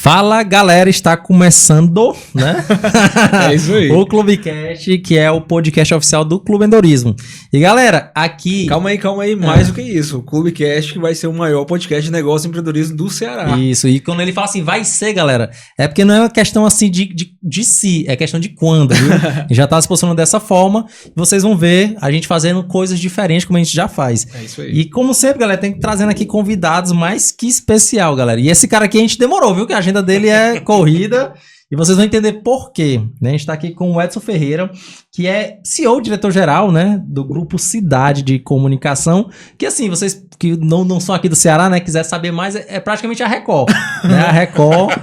Fala, galera, está começando, né? É isso aí. O Clubecast, que é o podcast oficial do Clube Endorismo. E galera, aqui... Calma aí, mais do que isso. O Clubecast vai ser o maior podcast de negócio e empreendedorismo do Ceará. Isso, e quando ele fala assim, vai ser, galera, é porque não é uma questão assim de si, é questão de quando, viu? Já tá se posicionando dessa forma, vocês vão ver a gente fazendo coisas diferentes como a gente já faz. É isso aí. E como sempre, galera, tem que trazendo aqui convidados mais que especial, galera. E esse cara aqui a gente demorou, viu? Que a agenda dele é corrida. E vocês vão entender por quê, né? A gente tá aqui com o Edson Ferreira, que é CEO, diretor-geral, né? Do Grupo Cidade de Comunicação. Que assim, vocês que não são aqui do Ceará, né? Quiser saber mais, é praticamente a Record. Né? A Record,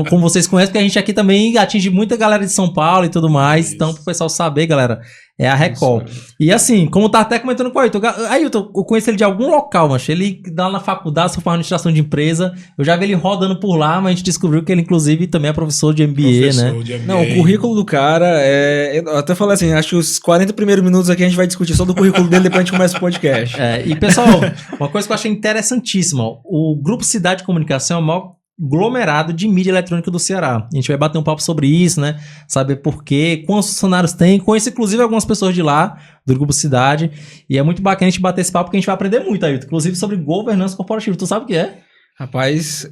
como vocês conhecem, porque a gente aqui também atinge muita galera de São Paulo e tudo mais. Isso. Então, pro pessoal saber, galera, é a Record. E assim, como tá até comentando com o Ailton, eu conheço ele de algum local, mas ele dá na faculdade, só faz administração de empresa. Eu já vi ele rodando por lá, mas a gente descobriu que ele, inclusive, também é professor de MBA, né? De MBA. Não, o currículo do cara Eu até falei assim, acho que os 40 primeiros minutos aqui a gente vai discutir só do currículo dele, depois a gente começa o podcast. E pessoal, uma coisa que eu achei interessantíssima, o Grupo Cidade de Comunicação é o maior aglomerado de mídia eletrônica do Ceará. A gente vai bater um papo sobre isso, né? Saber por quê, quantos funcionários tem. Conheço, inclusive, algumas pessoas de lá, do Grupo Cidade. E é muito bacana a gente bater esse papo, porque a gente vai aprender muito, Ailton. Inclusive sobre governança corporativa. Tu sabe o que é? Rapaz,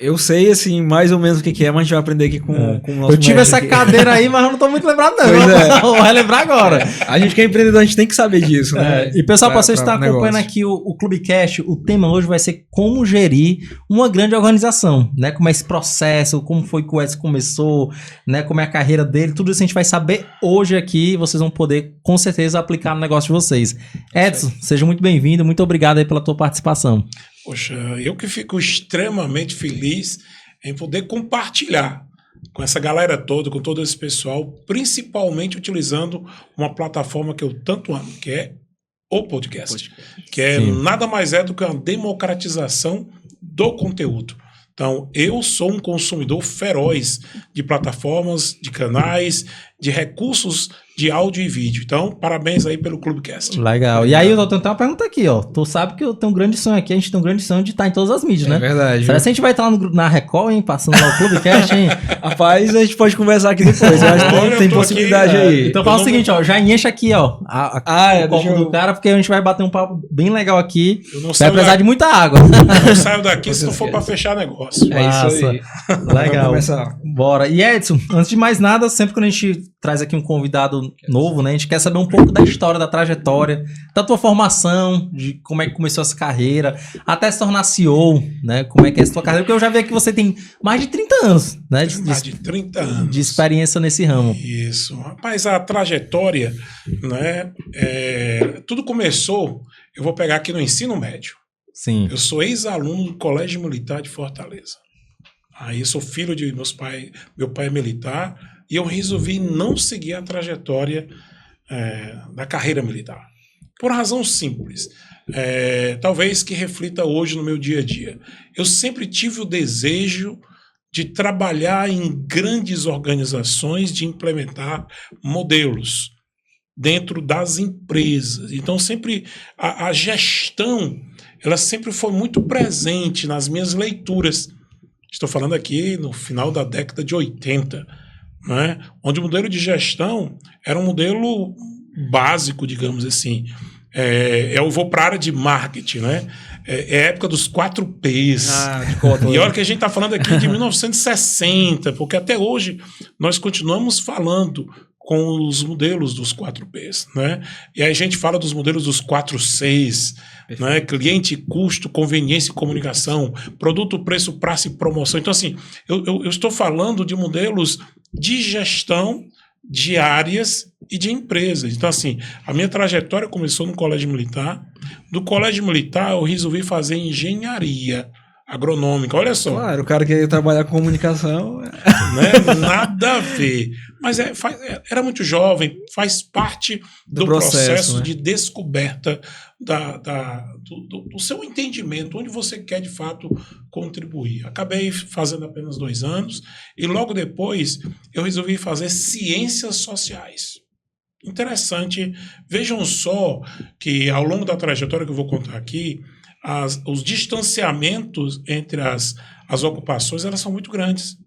eu sei, assim, mais ou menos o que é, mas a gente vai aprender aqui com o nosso Eu tive essa aqui. cadeira aí, mas eu não tô muito lembrado, não. Vou relembrar agora. A gente que é empreendedor, a gente tem que saber disso, né? E pessoal, pra vocês estarem acompanhando aqui o Clubecast, o tema hoje vai ser como gerir uma grande organização, né? Como é esse processo, como foi que o Edson começou, né? Como é a carreira dele, tudo isso a gente vai saber hoje aqui e vocês vão poder, com certeza, aplicar no negócio de vocês. Edson, seja muito bem-vindo, muito obrigado aí pela tua participação. Poxa, eu que fico extremamente feliz em poder compartilhar com essa galera toda, com todo esse pessoal, principalmente utilizando uma plataforma que eu tanto amo, que é o podcast. Que é nada mais do que uma democratização do conteúdo. Então, eu sou um consumidor feroz de plataformas, de canais, de recursos de áudio e vídeo. Então, parabéns aí pelo Clubecast. Legal. E aí, eu tenho uma pergunta aqui, ó. Tu sabe que eu tenho um grande sonho aqui, a gente tem um grande sonho de estar em todas as mídias, né? É verdade. Será que a gente vai estar lá na Record, hein? Passando lá o Clubecast, hein? Rapaz, a gente pode conversar aqui depois. Eu acho que tem possibilidade aqui, aí. Então fala o seguinte, ó. Já enche aqui, ó. O copo do cara, porque a gente vai bater um papo bem legal aqui. Vai precisar de muita água. Eu não saio daqui se não for pra fechar negócio. É isso aí. Legal. Bora. E Edson, antes de mais nada, sempre quando a gente traz aqui um convidado novo, né? A gente quer saber um pouco da história, da trajetória, da tua formação, de como é que começou essa carreira, até se tornar CEO, né? Como é que é essa tua carreira? Porque eu já vi que você tem mais de 30 anos, né? Mais de 30 anos. De experiência nesse ramo. Isso. Rapaz, a trajetória, né? Tudo começou, eu vou pegar aqui no ensino médio. Sim. Eu sou ex-aluno do Colégio Militar de Fortaleza. Aí eu sou filho de meu pai é militar, e eu resolvi não seguir a trajetória da carreira militar. Por razão simples. Talvez que reflita hoje no meu dia a dia. Eu sempre tive o desejo de trabalhar em grandes organizações, de implementar modelos dentro das empresas. Então, sempre a gestão, ela sempre foi muito presente nas minhas leituras. Estou falando aqui no final da década de 80, né? Onde o modelo de gestão era um modelo básico, digamos assim. Eu vou para a área de marketing, né? É a época dos 4 Ps. E olha que a gente está falando aqui de 1960, porque até hoje nós continuamos falando com os modelos dos 4 Ps, né? E aí a gente fala dos modelos dos 4 Cs, né? Cliente, custo, conveniência e comunicação, produto, preço, praça e promoção. Então, assim, eu estou falando de modelos de gestão de áreas e de empresas. Então, assim, a minha trajetória começou no Colégio Militar. Do Colégio Militar, eu resolvi fazer engenharia agronômica. Olha só. Claro, o cara queria trabalhar com comunicação. Né? Nada a ver. Mas era muito jovem, faz parte do processo, né? De descoberta do seu entendimento, onde você quer de fato contribuir. Acabei fazendo apenas 2 anos e logo depois eu resolvi fazer ciências sociais. interessante. Vejam só que ao longo da trajetória que eu vou contar aqui, os distanciamentos entre as ocupações, elas são muito grandes.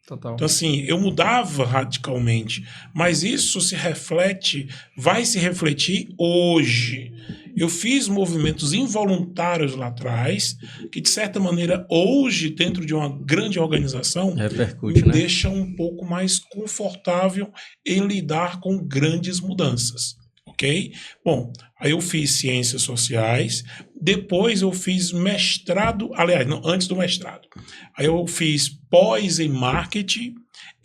Total. Então, assim, eu mudava radicalmente, mas isso vai se refletir hoje. Eu fiz movimentos involuntários lá atrás, que de certa maneira, hoje, dentro de uma grande organização, repercute, me né? deixa um pouco mais confortável em lidar com grandes mudanças. Ok? Bom, aí eu fiz ciências sociais, depois eu fiz mestrado, aliás, não, antes do mestrado. Aí eu fiz pós em marketing,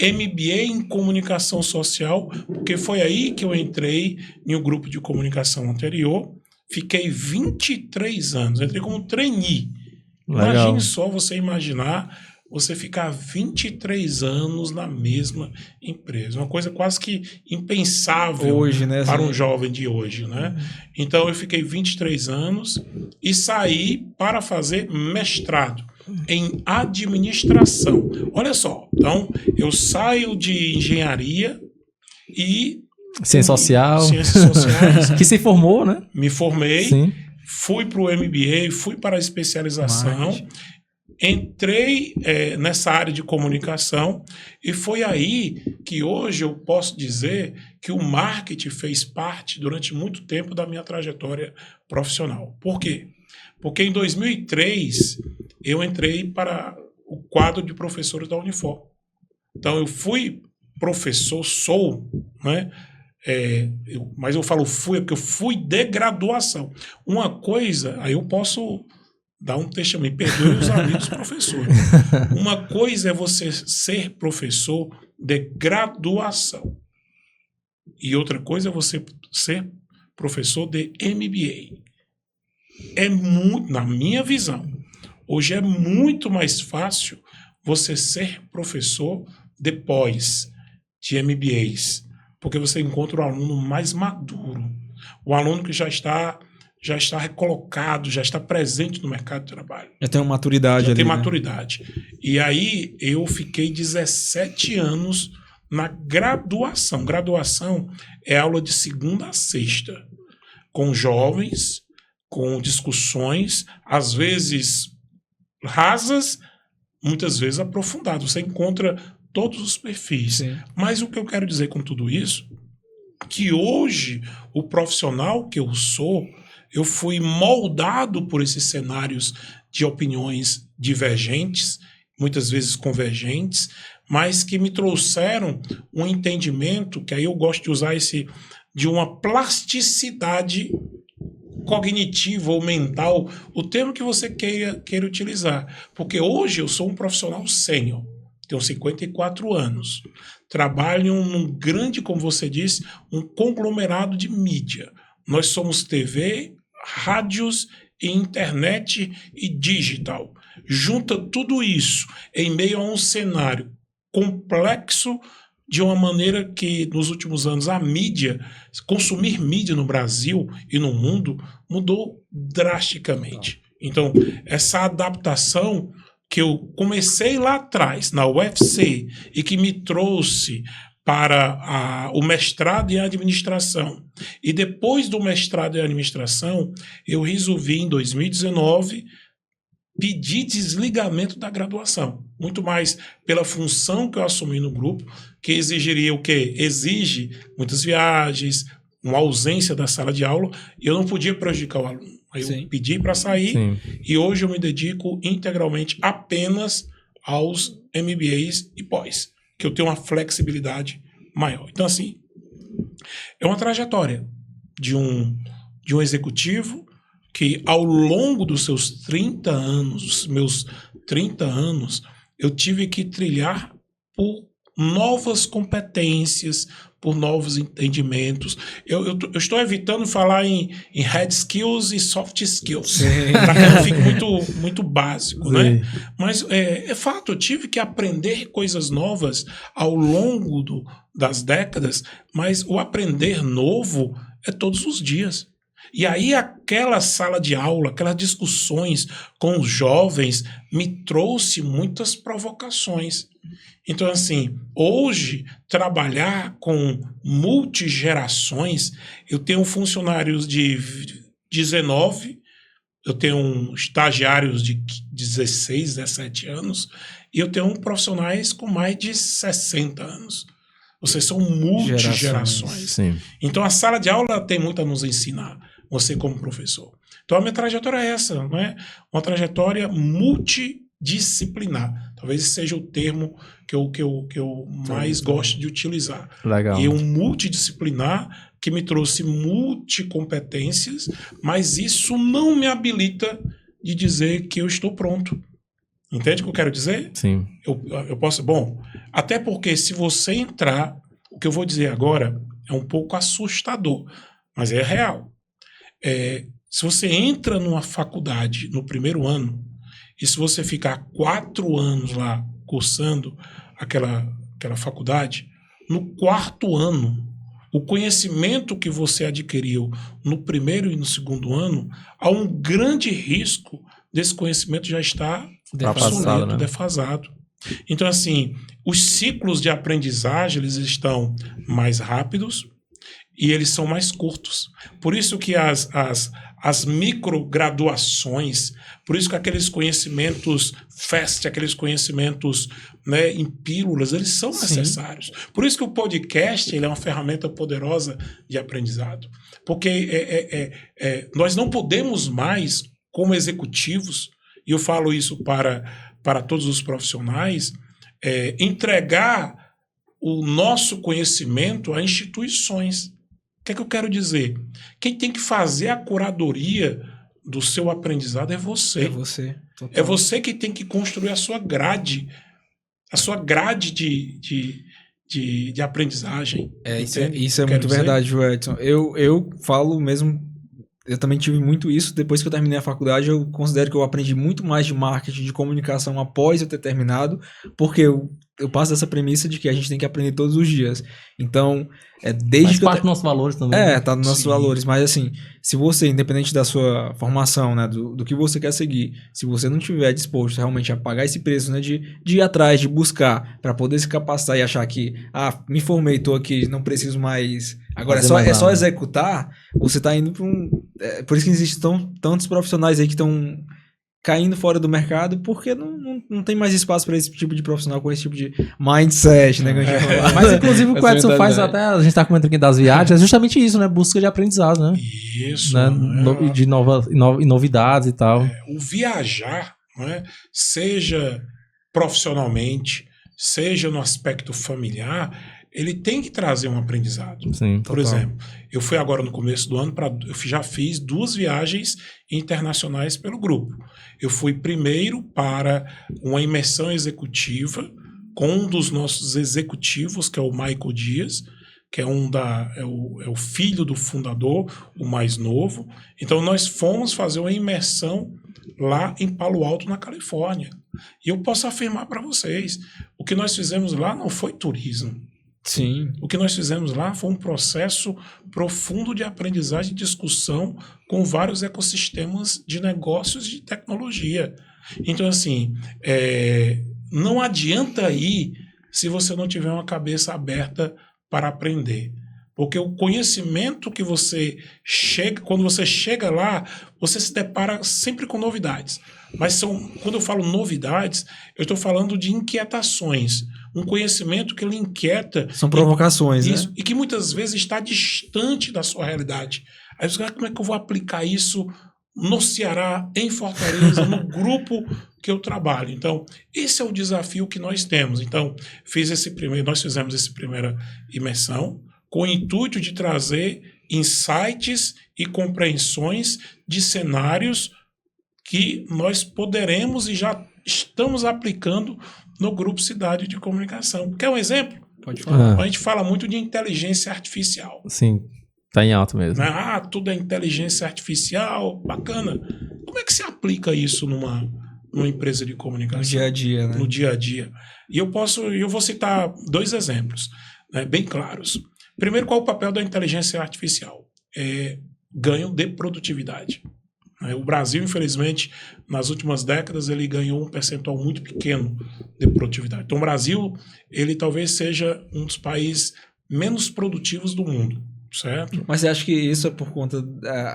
MBA em comunicação social, porque foi aí que eu entrei em um grupo de comunicação anterior. Fiquei 23 anos, entrei como trainee. Legal. Imagine só você imaginar você ficar 23 anos na mesma empresa. Uma coisa quase que impensável hoje, né, para assim, um jovem de hoje, né? Então, eu fiquei 23 anos e saí para fazer mestrado em administração. Olha só, então, eu saio de engenharia e... Ciência social. Ciências sociais. Que se formou, né? Me formei, Sim. fui para o MBA, fui para a especialização... Marketing. Entrei nessa área de comunicação e foi aí que hoje eu posso dizer que o marketing fez parte durante muito tempo da minha trajetória profissional. Por quê? Porque em 2003 eu entrei para o quadro de professores da Unifor. Então eu fui professor, sou, né? Mas eu falo fui porque eu fui de graduação. Uma coisa, aí eu posso... Dá um texto, me perdoe os amigos professores. Uma coisa é você ser professor de graduação. E outra coisa é você ser professor de MBA. Na minha visão, hoje é muito mais fácil você ser professor depois de MBAs. Porque você encontra o aluno mais maduro. O aluno que já está recolocado, já está presente no mercado de trabalho. Já tem uma maturidade ali. Tem né? maturidade. E aí eu fiquei 17 anos na graduação. Graduação é aula de segunda a sexta, com jovens, com discussões, às vezes rasas, muitas vezes aprofundadas. Você encontra todos os perfis. Sim. Mas o que eu quero dizer com tudo isso, que hoje o profissional que eu sou, eu fui moldado por esses cenários de opiniões divergentes, muitas vezes convergentes, mas que me trouxeram um entendimento, que aí eu gosto de usar de uma plasticidade cognitiva ou mental, o termo que você queira utilizar. Porque hoje eu sou um profissional sênior, tenho 54 anos, trabalho num grande, como você disse, um conglomerado de mídia. Nós somos TV, rádios, e internet e digital. Junta tudo isso em meio a um cenário complexo de uma maneira que, nos últimos anos, a mídia, consumir mídia no Brasil e no mundo, mudou drasticamente. Então, essa adaptação que eu comecei lá atrás, na UFC, e que me trouxe para o mestrado em administração. E depois do mestrado em administração, eu resolvi, em 2019, pedir desligamento da graduação. Muito mais pela função que eu assumi no grupo, que exigiria o quê? Exige muitas viagens, uma ausência da sala de aula, e eu não podia prejudicar o aluno. Aí eu pedi para sair, Sim. E hoje eu me dedico integralmente apenas aos MBAs e pós, que eu tenho uma flexibilidade maior. Então, assim, é uma trajetória de um executivo que, ao longo dos seus 30 anos, meus 30 anos, eu tive que trilhar por novas competências, por novos entendimentos. Eu estou evitando falar em hard skills e soft skills, para que não fique muito básico, né? Mas é fato, eu tive que aprender coisas novas ao longo das décadas, mas o aprender novo é todos os dias. E aí aquela sala de aula, aquelas discussões com os jovens me trouxe muitas provocações. Então, assim, hoje, trabalhar com multigerações, eu tenho funcionários de 19, eu tenho estagiários de 16, 17 anos, e eu tenho profissionais com mais de 60 anos. Ou seja, são multigerações. Sim. Então, a sala de aula tem muito a nos ensinar, você como professor. Então, a minha trajetória é essa, não é? Uma trajetória multidisciplinar. Talvez esse seja o termo que eu mais gosto de utilizar. Legal. E um multidisciplinar que me trouxe multicompetências, mas isso não me habilita de dizer que eu estou pronto. Entende o que eu quero dizer? Sim. Eu posso... Bom, até porque se você entrar, o que eu vou dizer agora é um pouco assustador, mas é real. Se você entra numa faculdade no primeiro ano, e se você ficar 4 anos lá cursando aquela faculdade, no 4º ano, o conhecimento que você adquiriu no primeiro e no 2º ano, há um grande risco desse conhecimento já estar obsoleto, né? Defasado. Então, assim, os ciclos de aprendizagem, eles estão mais rápidos e eles são mais curtos. Por isso que as micrograduações, por isso que aqueles conhecimentos fast, aqueles conhecimentos, né, em pílulas, eles são necessários. Por isso que o podcast ele é uma ferramenta poderosa de aprendizado. Porque nós não podemos mais, como executivos, e eu falo isso para todos os profissionais, entregar o nosso conhecimento a instituições. O que é que eu quero dizer? Quem tem que fazer a curadoria do seu aprendizado é você. É você. Total. É você que tem que construir a sua grade de aprendizagem. Isso é muito verdade, Edson. Eu falo mesmo, eu também tive muito isso. Depois que eu terminei a faculdade, eu considero que eu aprendi muito mais de marketing, de comunicação após eu ter terminado, porque eu passo dessa premissa de que a gente tem que aprender todos os dias. Então, desde faz que parte dos nossos valores também. tá nos nossos valores. Mas assim, se você, independente da sua formação, né, do que você quer seguir, se você não estiver disposto realmente a pagar esse preço, né, de ir atrás, de buscar, para poder se capacitar e achar que, me formei, tô aqui, não preciso mais... Agora é só executar, você tá indo para um... por isso que existem tantos profissionais aí que estão caindo fora do mercado, porque não tem mais espaço para esse tipo de profissional com esse tipo de mindset, né? Mas inclusive o que o Edson faz até, a gente tá comentando aqui das viagens, é justamente isso, né? Busca de aprendizado, né? Isso. Né? De novidades e tal. O viajar, né? Seja profissionalmente, seja no aspecto familiar, ele tem que trazer um aprendizado. Sim, por exemplo, eu fui agora no começo do ano, eu já fiz 2 viagens internacionais pelo grupo. Eu fui primeiro para uma imersão executiva com um dos nossos executivos, que é o Michael Dias, que é o filho do fundador, o mais novo. Então nós fomos fazer uma imersão lá em Palo Alto, na Califórnia. E eu posso afirmar para vocês, o que nós fizemos lá não foi turismo. Sim. O que nós fizemos lá foi um processo profundo de aprendizagem e discussão com vários ecossistemas de negócios e de tecnologia. Então, assim, não adianta ir se você não tiver uma cabeça aberta para aprender. Porque o conhecimento que você chega, quando você chega lá, você se depara sempre com novidades. Mas quando eu falo novidades, eu estou falando de inquietações. Um conhecimento que lhe inquieta. São provocações, né? E que muitas vezes está distante da sua realidade. Aí você fala, como é que eu vou aplicar isso no Ceará, em Fortaleza, no grupo que eu trabalho? Então, esse é o desafio que nós temos. Então, nós fizemos essa primeira imersão com o intuito de trazer insights e compreensões de cenários que nós poderemos e já estamos aplicando no Grupo Cidade de Comunicação. Quer um exemplo? Pode falar. A gente fala muito de inteligência artificial. Sim, tá em alta mesmo. Tudo é inteligência artificial, bacana. Como é que se aplica isso numa empresa de comunicação? No dia a dia, né? No dia a dia. E eu vou citar 2 exemplos, né, bem claros. Primeiro, qual é o papel da inteligência artificial? ganho de produtividade. O Brasil, infelizmente, nas últimas décadas, ele ganhou um percentual muito pequeno de produtividade. Então, o Brasil, ele talvez seja um dos países menos produtivos do mundo, certo? Mas você acha que isso é por conta...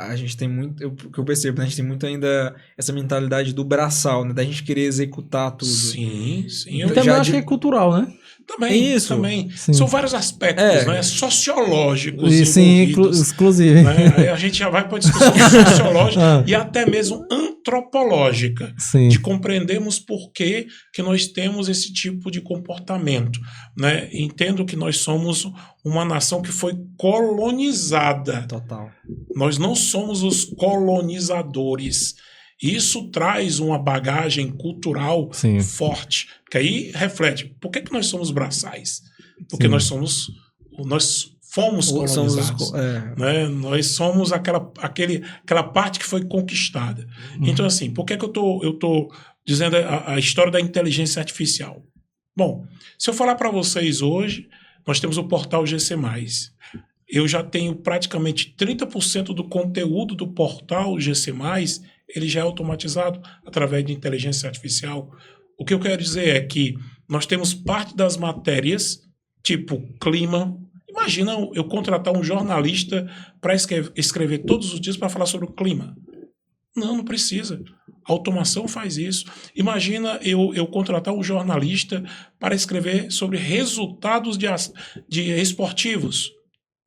A gente tem muito... O que eu percebo, né? A gente tem muito ainda essa mentalidade do braçal, né? Da gente querer executar tudo. Sim. E também acho que é cultural, né? Também, Isso. também. Sim. São vários aspectos, né? Sociológicos E sim, envolvidos. exclusive. Né? Aí a gente já vai para a discussão sociológica e até mesmo antropológica, Sim. de compreendermos por que nós temos esse tipo de comportamento. Né? Entendo que nós somos uma nação que foi colonizada. Total. Nós não somos os colonizadores. Isso traz uma bagagem cultural Sim. forte, que aí reflete. Por que nós somos braçais? Porque Sim. nós fomos colonizados. Né? Nós somos aquela parte que foi conquistada. Então, assim, por que eu tô dizendo a história da inteligência artificial? Bom, se eu falar para vocês hoje, nós temos o portal GC+. Eu já tenho praticamente 30% do conteúdo do portal GC+, ele já é automatizado através de inteligência artificial. O que eu quero dizer é que nós temos parte das matérias, tipo clima. Imagina eu contratar um jornalista para escrever todos os dias para falar sobre o clima. Não precisa. A automação faz isso. Imagina eu contratar um jornalista para escrever sobre resultados de esportivos.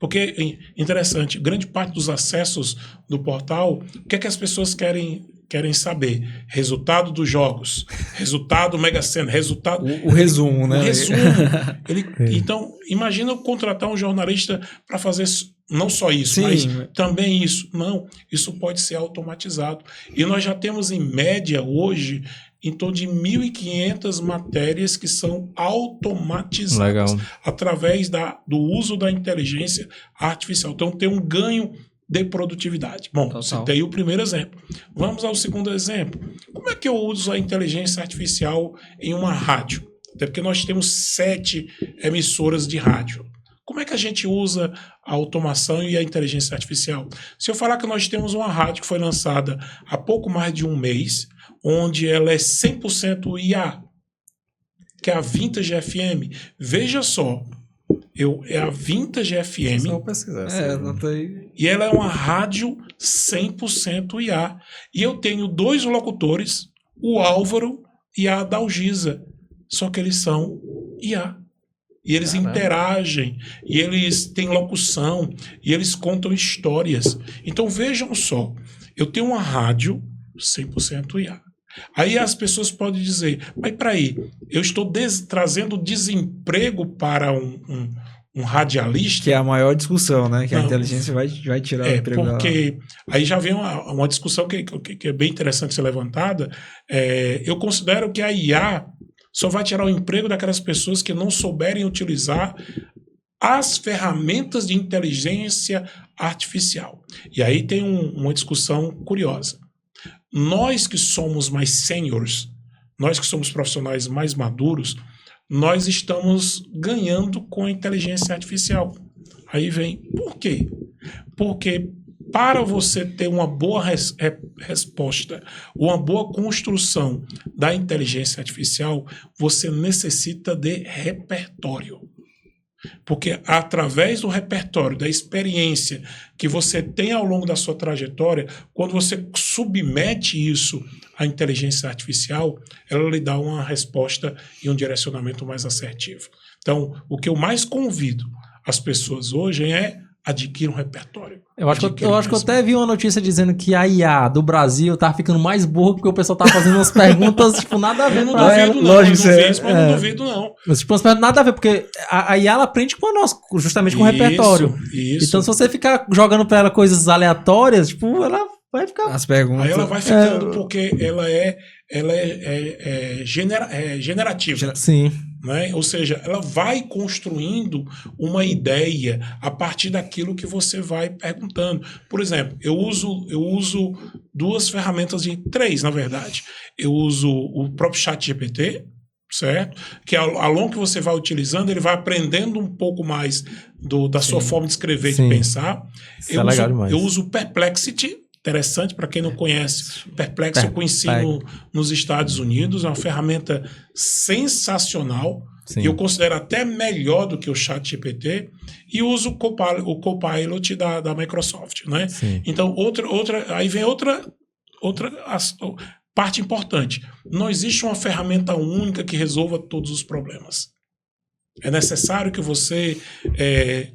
Porque, interessante, grande parte dos acessos do portal, o que é que as pessoas querem saber? Resultado dos jogos, resultado Mega Sena, resultado... O resumo, né? O resumo. Então, imagina eu contratar um jornalista para fazer não só isso, Sim, mas também isso. Não, isso pode ser automatizado. E nós já temos, em média, hoje, em torno de 1.500 matérias que são automatizadas. Legal. Através do uso da inteligência artificial. Então, tem um ganho de produtividade. Bom, citei o primeiro exemplo. Vamos ao segundo exemplo. Como é que eu uso a inteligência artificial em uma rádio? Até porque nós temos 7 emissoras de rádio. Como é que a gente usa a automação e a inteligência artificial? Se eu falar que nós temos uma rádio que foi lançada há pouco mais de um mês, onde ela é 100% IA, que é a Vintage FM. Veja só, é a Vintage FM. Só pesquisar. E ela é uma rádio 100% IA. E eu tenho 2 locutores, o Álvaro e a Dalgisa. Só que eles são IA. E eles interagem, e eles têm locução, e eles contam histórias. Então vejam só, eu tenho uma rádio 100% IA. Aí as pessoas podem dizer, mas peraí, eu estou trazendo desemprego para um radialista? Que é a maior discussão, né? Que a inteligência vai tirar o emprego dela. Porque aí já vem uma discussão que é bem interessante ser levantada. Eu considero que a IA só vai tirar o emprego daquelas pessoas que não souberem utilizar as ferramentas de inteligência artificial. E aí tem uma discussão curiosa. Nós que somos mais seniors, nós que somos profissionais mais maduros, nós estamos ganhando com a inteligência artificial. Aí vem, por quê? Porque para você ter uma boa resposta, uma boa construção da inteligência artificial, você necessita de repertório. Porque através do repertório, da experiência que você tem ao longo da sua trajetória, quando você submete isso à inteligência artificial, ela lhe dá uma resposta e um direcionamento mais assertivo. Então, o que eu mais convido as pessoas hoje é adquirir um repertório. Eu acho que eu até vi uma notícia dizendo que a IA do Brasil tá ficando mais burra porque o pessoal tá fazendo umas perguntas, tipo, nada a ver. Não duvido, não. Lógico, Não duvido, não. Mas, tipo, umas perguntas nada a ver, porque a IA ela aprende com nós, justamente com o repertório. Isso. Então, se você ficar jogando pra ela coisas aleatórias, tipo, ela vai ficar... As perguntas... Aí ela vai ficando porque ela é generativa. Sim. Né? Ou seja, ela vai construindo uma ideia a partir daquilo que você vai perguntando. Por exemplo, eu uso 2 ferramentas 3, na verdade. Eu uso o próprio ChatGPT, certo? Que ao longo que você vai utilizando, ele vai aprendendo um pouco mais da sua forma de escrever e de pensar. Isso é legal demais. Eu uso o Perplexity, interessante para quem não conhece. Perplexity eu conheci nos Estados Unidos, é uma ferramenta sensacional. Sim. E eu considero até melhor do que o ChatGPT, e uso o Copilot da Microsoft, né? Sim. Então, aí vem outra parte importante. Não existe uma ferramenta única que resolva todos os problemas. É necessário que você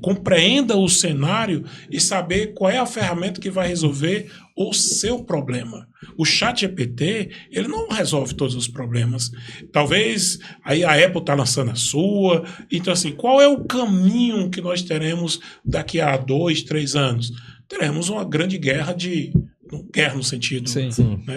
compreenda o cenário e saber qual é a ferramenta que vai resolver o seu problema. O ChatGPT, ele não resolve todos os problemas. Talvez aí a Apple está lançando a sua. Então, assim, qual é o caminho que nós teremos daqui a 2, 3 anos? Teremos uma grande guerra no sentido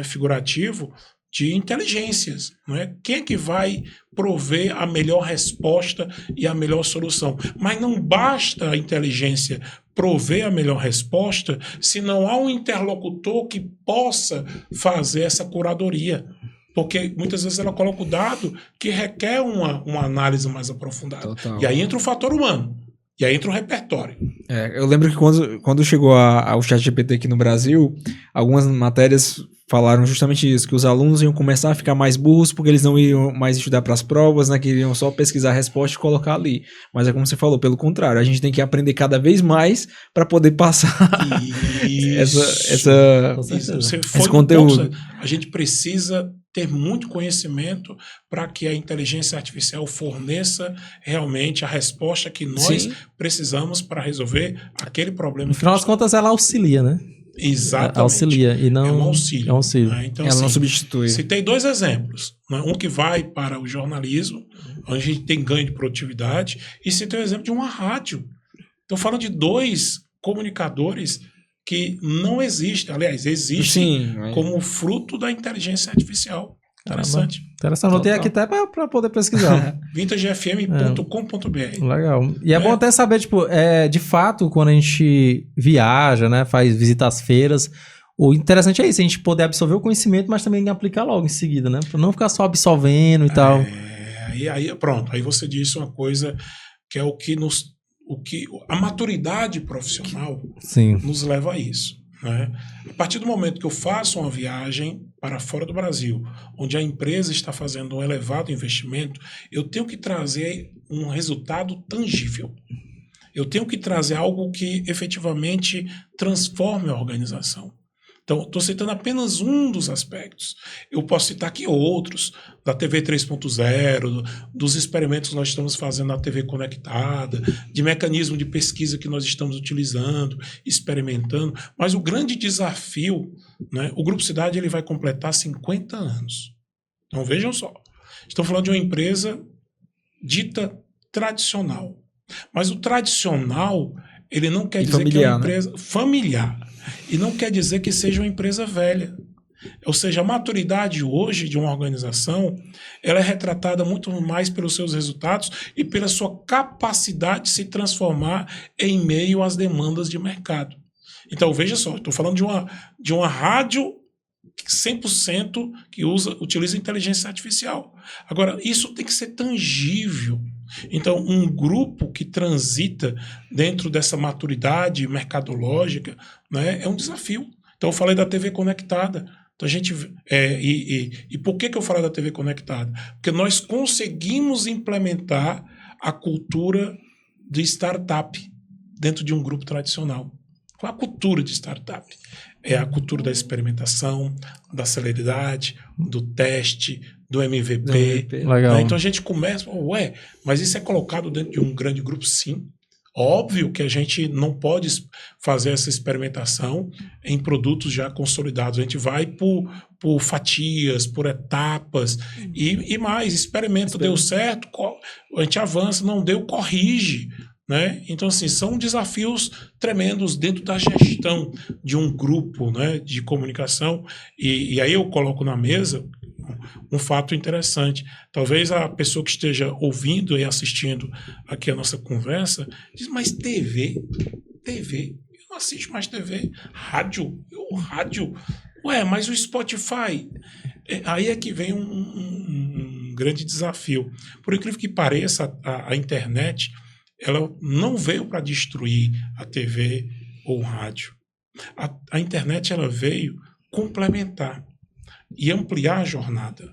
figurativo, de inteligências. Não é? Quem é que vai prover a melhor resposta e a melhor solução? Mas não basta a inteligência prover a melhor resposta se não há um interlocutor que possa fazer essa curadoria. Porque muitas vezes ela coloca o dado que requer uma análise mais aprofundada. Total. E aí entra o fator humano. E aí entra o repertório. Eu lembro que quando chegou o ChatGPT aqui no Brasil, algumas matérias falaram justamente isso, que os alunos iam começar a ficar mais burros porque eles não iam mais estudar para as provas, né, que iriam só pesquisar a resposta e colocar ali. Mas é como você falou, pelo contrário, a gente tem que aprender cada vez mais para poder passar esse conteúdo. A gente precisa ter muito conhecimento para que a inteligência artificial forneça realmente a resposta que nós precisamos para resolver aquele problema. No final das contas, ela auxilia, né? Exatamente. Auxilia e não... É um auxílio. É um auxílio. Então, ela assim, não substitui. Citei 2 exemplos. Né? Um que vai para o jornalismo, onde a gente tem ganho de produtividade, e citei o exemplo de uma rádio. Estou falando de 2 comunicadores que não existem, aliás, existem como fruto da inteligência artificial. Interessante. Interessante. Anotei aqui até para poder pesquisar. vintagefm.com.br. Legal. E é bom até saber, tipo, de fato, quando a gente viaja, né, visita as feiras, o interessante é isso, a gente poder absorver o conhecimento, mas também aplicar logo em seguida, né? Para não ficar só absorvendo e tal. Aí pronto. Aí você disse uma coisa que é a maturidade profissional nos leva a isso. Né? A partir do momento que eu faço uma viagem para fora do Brasil, onde a empresa está fazendo um elevado investimento, eu tenho que trazer um resultado tangível. Eu tenho que trazer algo que efetivamente transforme a organização. Então, estou citando apenas um dos aspectos. Eu posso citar aqui outros, da TV 3.0, dos experimentos que nós estamos fazendo na TV conectada, de mecanismo de pesquisa que nós estamos utilizando, experimentando. Mas o grande desafio, né, o Grupo Cidade ele vai completar 50 anos. Então, vejam só. Estamos falando de uma empresa dita tradicional. Mas o tradicional, ele não quer dizer que é uma empresa familiar. E não quer dizer que seja uma empresa velha. Ou seja, a maturidade hoje de uma organização, ela é retratada muito mais pelos seus resultados e pela sua capacidade de se transformar em meio às demandas de mercado. Então, veja só, estou falando de uma rádio 100% que utiliza inteligência artificial. Agora, isso tem que ser tangível. Então, um grupo que transita dentro dessa maturidade mercadológica, né, é um desafio. Então, eu falei da TV conectada. Então, a gente, e por que eu falei da TV conectada? Porque nós conseguimos implementar a cultura de startup dentro de um grupo tradicional. Qual é a cultura de startup? É a cultura da experimentação, da celeridade, do teste, do MVP. Legal. Né? Então a gente começa, mas isso é colocado dentro de um grande grupo? Sim. Óbvio que a gente não pode fazer essa experimentação em produtos já consolidados. A gente vai por fatias, por etapas e mais. Experimenta, deu certo, a gente avança, não deu, corrige. Né? Então, assim, são desafios tremendos dentro da gestão de um grupo, né, de comunicação. E aí eu coloco na mesa um fato interessante. Talvez a pessoa que esteja ouvindo e assistindo aqui a nossa conversa diz, mas TV? Eu não assisto mais TV. Rádio? Rádio? Mas o Spotify? Aí é que vem um grande desafio. Por incrível que pareça, a internet ela não veio para destruir a TV ou o rádio. A internet ela veio complementar e ampliar a jornada.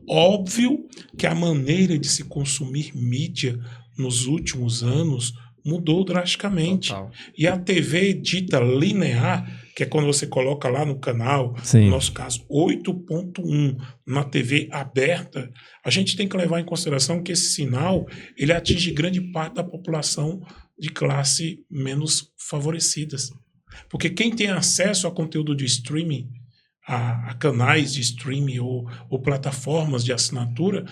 Óbvio que a maneira de se consumir mídia nos últimos anos mudou drasticamente. Total. E a TV dita linear, que é quando você coloca lá no canal, Sim. no nosso caso, 8.1, na TV aberta, a gente tem que levar em consideração que esse sinal ele atinge grande parte da população de classe menos favorecidas. Porque quem tem acesso a conteúdo de streaming, a canais de streaming ou plataformas de assinatura,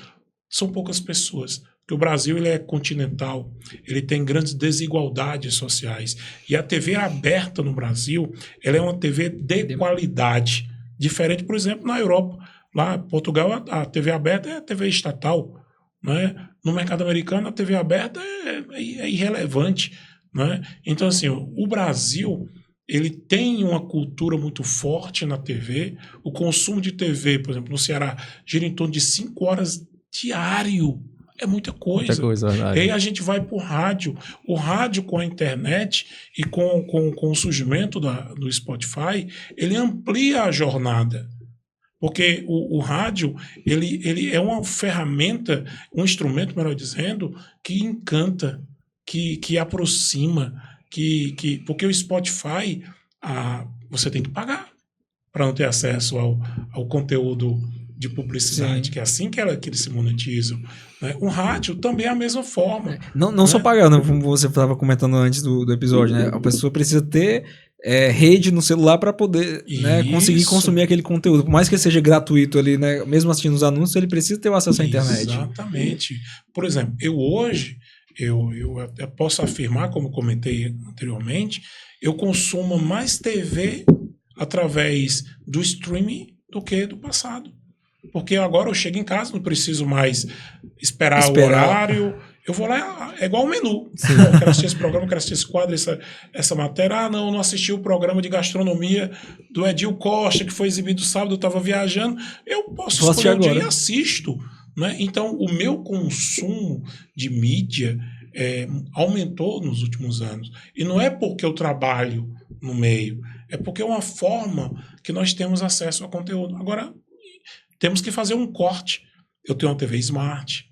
são poucas pessoas. Porque o Brasil ele é continental, ele tem grandes desigualdades sociais. E a TV aberta no Brasil, ela é uma TV de qualidade. Diferente, por exemplo, na Europa. Lá em Portugal, a TV aberta é a TV estatal. Né? No mercado americano, a TV aberta é irrelevante. Né? Então, assim, o Brasil ele tem uma cultura muito forte na TV. O consumo de TV, por exemplo, no Ceará, gira em torno de 5 horas diário. É muita coisa. Muita coisa, verdade. E aí a gente vai para o rádio. O rádio com a internet e com o surgimento do Spotify, ele amplia a jornada. Porque o rádio, ele é uma ferramenta, um instrumento, melhor dizendo, que encanta, que aproxima, porque o Spotify, você tem que pagar para não ter acesso ao conteúdo de publicidade, Sim. que é assim que eles se monetizam. Né? O rádio também é a mesma forma. Não só pagando, como você estava comentando antes do episódio, né? A pessoa precisa ter rede no celular para poder conseguir consumir aquele conteúdo. Por mais que seja gratuito ali, né? Mesmo assistindo os anúncios, ele precisa ter o acesso à internet. Exatamente. Por exemplo, hoje, eu posso afirmar, como comentei anteriormente, eu consumo mais TV através do streaming do que do passado. Porque agora eu chego em casa, não preciso mais esperar o horário. Eu vou lá, é igual o menu. Eu quero assistir esse programa, quero assistir esse quadro, essa matéria. Não assisti o programa de gastronomia do Edil Costa, que foi exibido sábado, eu estava viajando. Eu posso escolher um dia e assisto. Né? Então, o meu consumo de mídia aumentou nos últimos anos. E não é porque eu trabalho no meio, é porque é uma forma que nós temos acesso a conteúdo. Agora, temos que fazer um corte. Eu tenho uma TV Smart,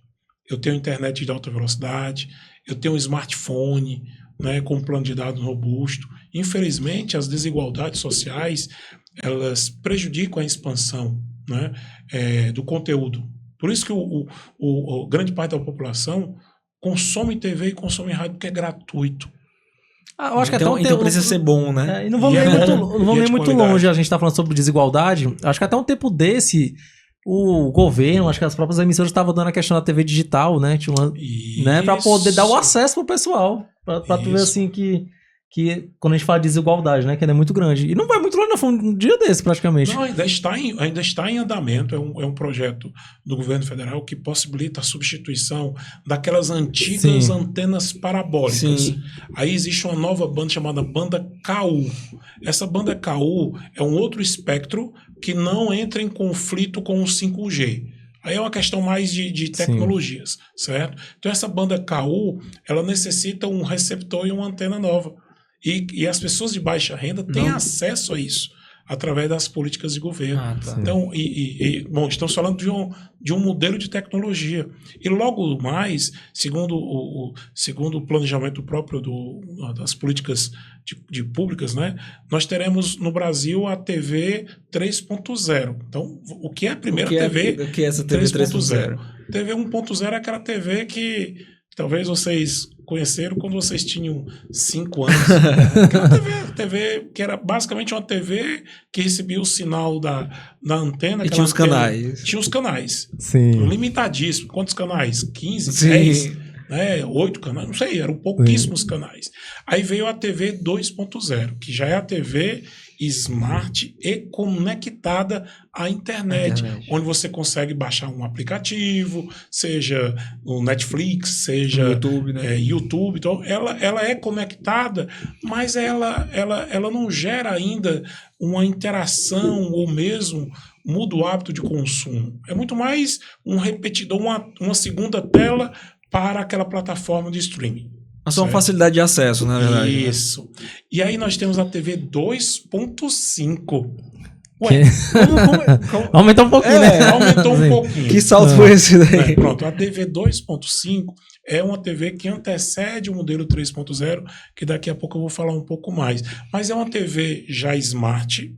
eu tenho internet de alta velocidade, eu tenho um smartphone, né, com um plano de dados robusto. Infelizmente, as desigualdades sociais, elas prejudicam a expansão, né, do conteúdo. Por isso que o grande parte da população consome TV e consome rádio porque é gratuito. Eu acho que então precisa ser bom, né? E não vamos ir muito longe, a gente tá falando sobre desigualdade. Acho que até um tempo desse, o governo, acho que as próprias emissoras estavam dando a questão da TV digital, né? Tinha uma, né, para poder dar o acesso pro pessoal. Pra tu ver assim que quando a gente fala de desigualdade, né? Que ainda é muito grande. E não vai muito longe, não. Foi um dia desse, praticamente. Não, ainda está em andamento. É um projeto do governo federal que possibilita a substituição daquelas antigas antenas parabólicas. Sim. Aí existe uma nova banda chamada banda KU. Essa banda KU é um outro espectro que não entra em conflito com o 5G. Aí é uma questão mais de tecnologias, certo? Então essa banda KU, ela necessita um receptor e uma antena nova. E as pessoas de baixa renda têm acesso a isso através das políticas de governo. Então, bom, estamos falando de um modelo de tecnologia. E logo mais, segundo o planejamento próprio das políticas de públicas, né, nós teremos no Brasil a TV 3.0. Então, o que é a primeira TV? O que é essa TV 3.0? TV 1.0 é aquela TV que talvez vocês conheceram quando vocês tinham 5 anos. Aquela TV que era basicamente uma TV que recebia o sinal da antena. E tinha os canais. Tinha os canais. Sim. Limitadíssimo. Quantos canais? 15? 10? né? 8 canais, não sei, eram pouquíssimos canais. Aí veio a TV 2.0, que já é a TV smart e conectada à internet, onde você consegue baixar um aplicativo, seja o Netflix, seja YouTube, né? YouTube. Então, ela é conectada, mas ela não gera ainda uma interação ou mesmo muda o hábito de consumo. É muito mais um repetidor, uma segunda tela para aquela plataforma de streaming. Mas só uma facilidade de acesso, na verdade. Isso. E aí nós temos a TV 2.5. Ué, Como... aumentou um pouquinho, né? Aumentou um pouquinho. Que salto foi esse daí? Pronto, a TV 2.5 é uma TV que antecede o modelo 3.0, que daqui a pouco eu vou falar um pouco mais. Mas é uma TV já smart,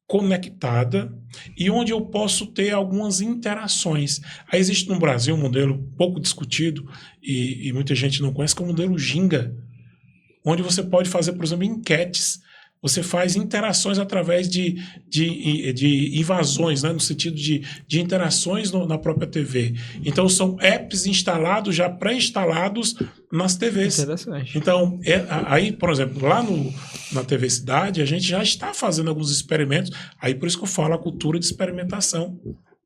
conectada, e onde eu posso ter algumas interações. Aí existe no Brasil um modelo pouco discutido e muita gente não conhece, que é o modelo Ginga, onde você pode fazer, por exemplo, enquetes. Você faz interações através de invasões, né, no sentido de interações na própria TV. Então, são apps instalados, já pré-instalados nas TVs. Interessante. Então, aí, por exemplo, lá na TV Cidade, a gente já está fazendo alguns experimentos. Aí, por isso que eu falo a cultura de experimentação,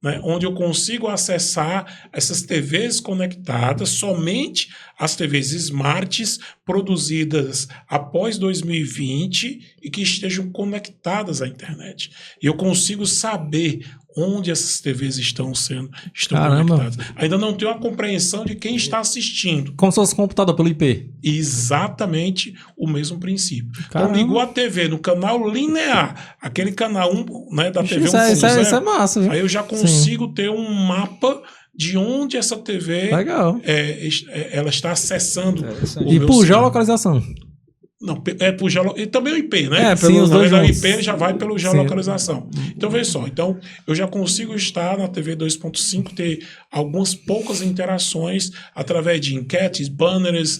né, onde eu consigo acessar essas TVs conectadas, somente as TVs smarts produzidas após 2020 e que estejam conectadas à internet. E eu consigo saber onde essas TVs estão conectadas. Ainda não tenho a compreensão de quem está assistindo. Como se fosse computador pelo IP. Exatamente o mesmo princípio. Caramba. Então, ligou a TV no canal linear, aquele canal 1, né, da TV 1.0. Isso é massa, viu? Aí eu já consigo ter um mapa de onde essa TV ela está acessando. E por geolocalização. Não, por e também o IP, né? Sim, os dois o juntos. IP já vai pela geolocalização. Então, veja só. Então, eu já consigo estar na TV 2.5, ter algumas poucas interações através de enquetes, banners.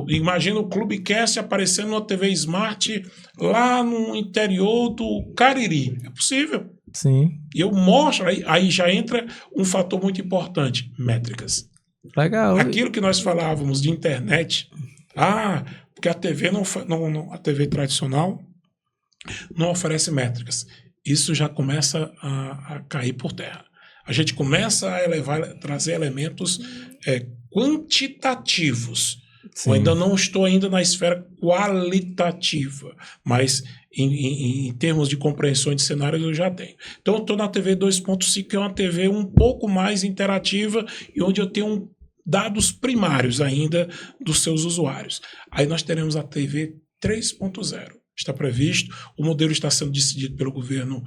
Imagina o Clubecast aparecendo numa TV Smart lá no interior do Cariri. É possível. Sim. E eu mostro, aí já entra um fator muito importante: métricas. Legal. Aquilo que nós falávamos de internet, porque a TV a TV tradicional não oferece métricas. Isso já começa a cair por terra. A gente começa a trazer elementos quantitativos. Eu ainda não estou na esfera qualitativa, mas em termos de compreensão de cenários eu já tenho. Então eu estou na TV 2.5, que é uma TV um pouco mais interativa e onde eu tenho dados primários ainda dos seus usuários. Aí nós teremos a TV 3.0. Está previsto, o modelo está sendo decidido pelo governo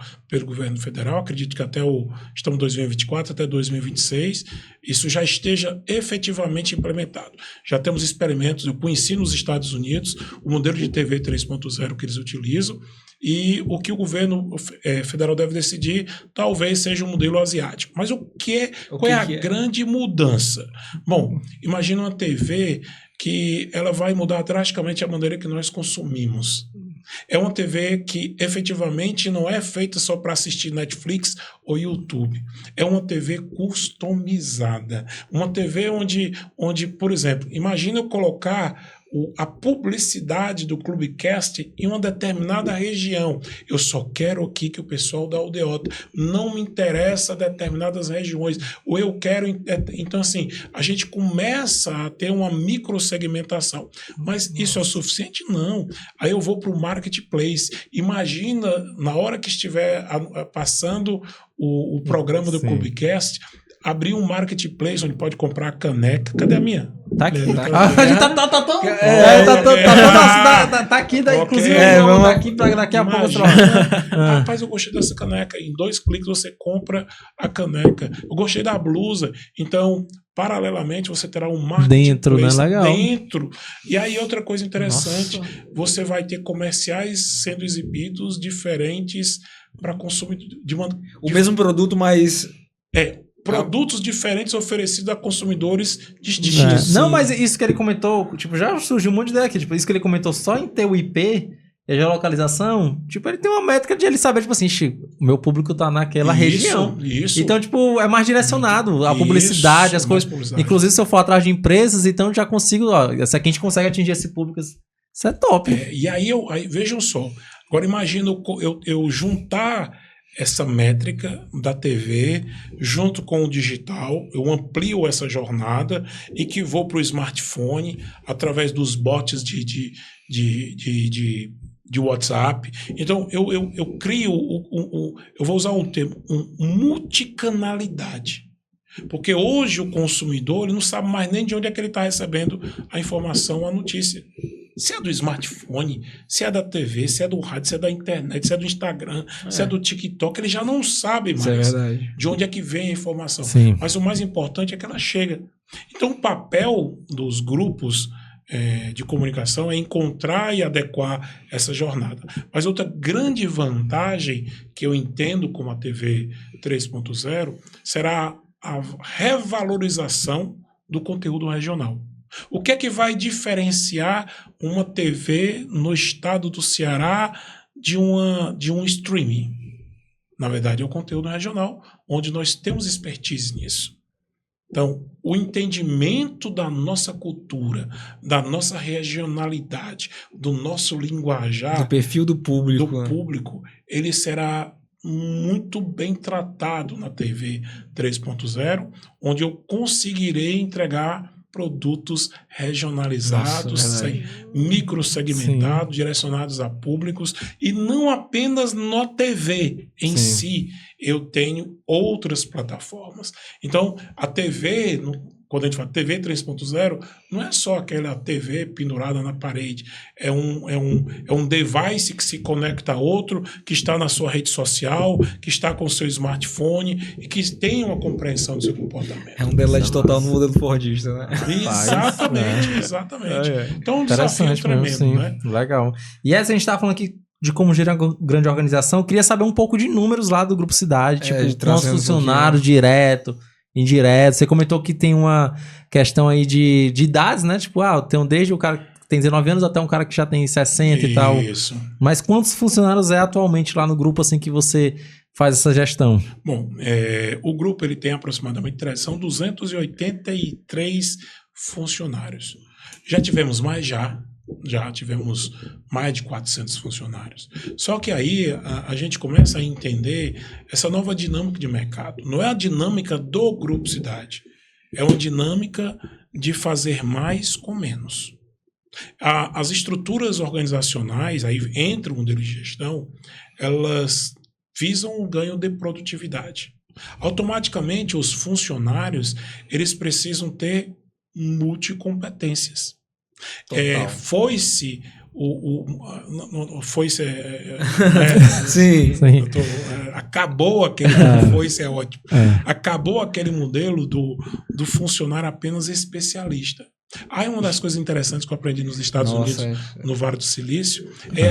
federal, acredito que estamos em 2024, até 2026, isso já esteja efetivamente implementado. Já temos experimentos, eu conheci nos Estados Unidos o modelo de TV 3.0 que eles utilizam, e o que o governo federal deve decidir talvez seja um modelo asiático. Mas qual é a grande mudança? Bom, imagina uma TV que ela vai mudar drasticamente a maneira que nós consumimos. É uma TV que efetivamente não é feita só para assistir Netflix ou YouTube. É uma TV customizada. Uma TV onde, por exemplo, imagina eu colocar a publicidade do Clubecast em uma determinada região. Eu só quero aqui que o pessoal da aldeota. Não me interessa determinadas regiões. Ou eu quero... Então, assim, a gente começa a ter uma microsegmentação. Mas isso é o suficiente? Não. Aí eu vou para o marketplace. Imagina, na hora que estiver passando o programa do Clubecast, abrir um marketplace onde pode comprar caneca. Cadê a minha? Tá aqui. A gente tá aqui, inclusive vamos daqui a pouco. Rapaz, eu gostei dessa caneca. Em 2 cliques você compra a caneca. Eu gostei da blusa. Então, paralelamente, você terá um marketplace dentro, né? Legal. Dentro. E aí, outra coisa interessante, você vai ter comerciais sendo exibidos diferentes para consumir. O mesmo produto, mas... Produtos diferentes oferecidos a consumidores distintos. Não, mas isso que ele comentou, tipo, já surgiu um monte de ideia aqui. Tipo, isso que ele comentou só em ter o IP E a geolocalização, tipo, ele tem uma métrica de ele saber, tipo assim, o meu público tá naquela região. Isso. Então, tipo, é mais direcionado. A publicidade, as coisas. Publicidade. Inclusive, se eu for atrás de empresas, então já consigo, ó, se aqui a gente consegue atingir esse público, isso é top. E aí, vejam só, agora imagina eu juntar essa métrica da TV junto com o digital, eu amplio essa jornada e que vou para o smartphone através dos bots de WhatsApp. Então, eu crio, eu vou usar um termo, multicanalidade. Porque hoje o consumidor ele não sabe mais nem de onde é que ele está recebendo a informação, a notícia. Se é do smartphone, se é da TV, se é do rádio, se é da internet, se é do Instagram, se é do TikTok, ele já não sabe mais de onde é que vem a informação. Sim. Mas o mais importante é que ela chega. Então, o papel dos grupos de comunicação é encontrar e adequar essa jornada. Mas outra grande vantagem que eu entendo como a TV 3.0 será a revalorização do conteúdo regional. O que é que vai diferenciar uma TV no estado do Ceará de um streaming? Na verdade, é o conteúdo regional, onde nós temos expertise nisso. Então, o entendimento da nossa cultura, da nossa regionalidade, do nosso linguajar, do perfil do público, ele será muito bem tratado na TV 3.0, onde eu conseguirei entregar produtos regionalizados, microsegmentados, direcionados a públicos, e não apenas na TV em si. Eu tenho outras plataformas. Então, a TV, quando a gente fala TV 3.0, não é só aquela TV pendurada na parede. É um device que se conecta a outro, que está na sua rede social, que está com o seu smartphone e que tem uma compreensão do seu comportamento. É um delete total no modelo fordista, né? Exatamente. Então, é um desafio tremendo, né? Legal. E essa a gente estava falando aqui de como gerar uma grande organização. Eu queria saber um pouco de números lá do Grupo Cidade, tipo, quantos funcionários direto, indireto. Você comentou que tem uma questão aí de idades, né? Tipo, eu tenho desde o cara que tem 19 anos até um cara que já tem 60 e tal. Isso. Mas quantos funcionários é atualmente lá no grupo, assim, que você faz essa gestão? Bom, o grupo ele tem aproximadamente, são 283 funcionários. Já tivemos mais, já tivemos mais de 400 funcionários. Só que aí a gente começa a entender essa nova dinâmica de mercado. Não é a dinâmica do Grupo Cidade, é uma dinâmica de fazer mais com menos. As estruturas organizacionais, aí entra o modelo de gestão, elas visam o ganho de produtividade. Automaticamente, os funcionários eles precisam ter multicompetências. Foi-se sim. Acabou aquele foi-se é ótimo. Acabou aquele modelo do funcionário apenas especialista. Aí uma das coisas interessantes que eu aprendi nos Estados Unidos, no Vale do Silício, é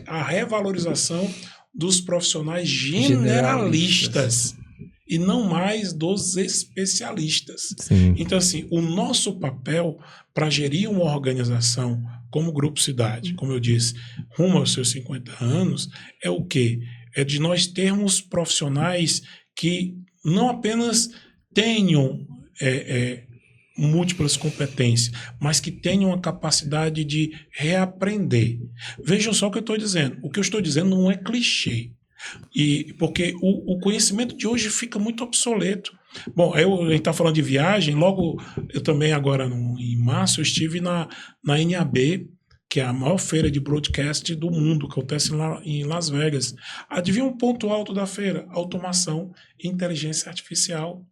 a revalorização dos profissionais generalistas. E não mais dos especialistas. Sim. Então, assim, o nosso papel para gerir uma organização como Grupo Cidade, como eu disse, rumo aos seus 50 anos, é o quê? É de nós termos profissionais que não apenas tenham múltiplas competências, mas que tenham a capacidade de reaprender. Vejam só o que eu estou dizendo. O que eu estou dizendo não é clichê. Porque o conhecimento de hoje fica muito obsoleto. Bom, a gente está falando de viagem, logo eu também agora em março eu estive na NAB, que é a maior feira de broadcast do mundo, que acontece lá em Las Vegas. Adivinha um ponto alto da feira? Automação e inteligência artificial.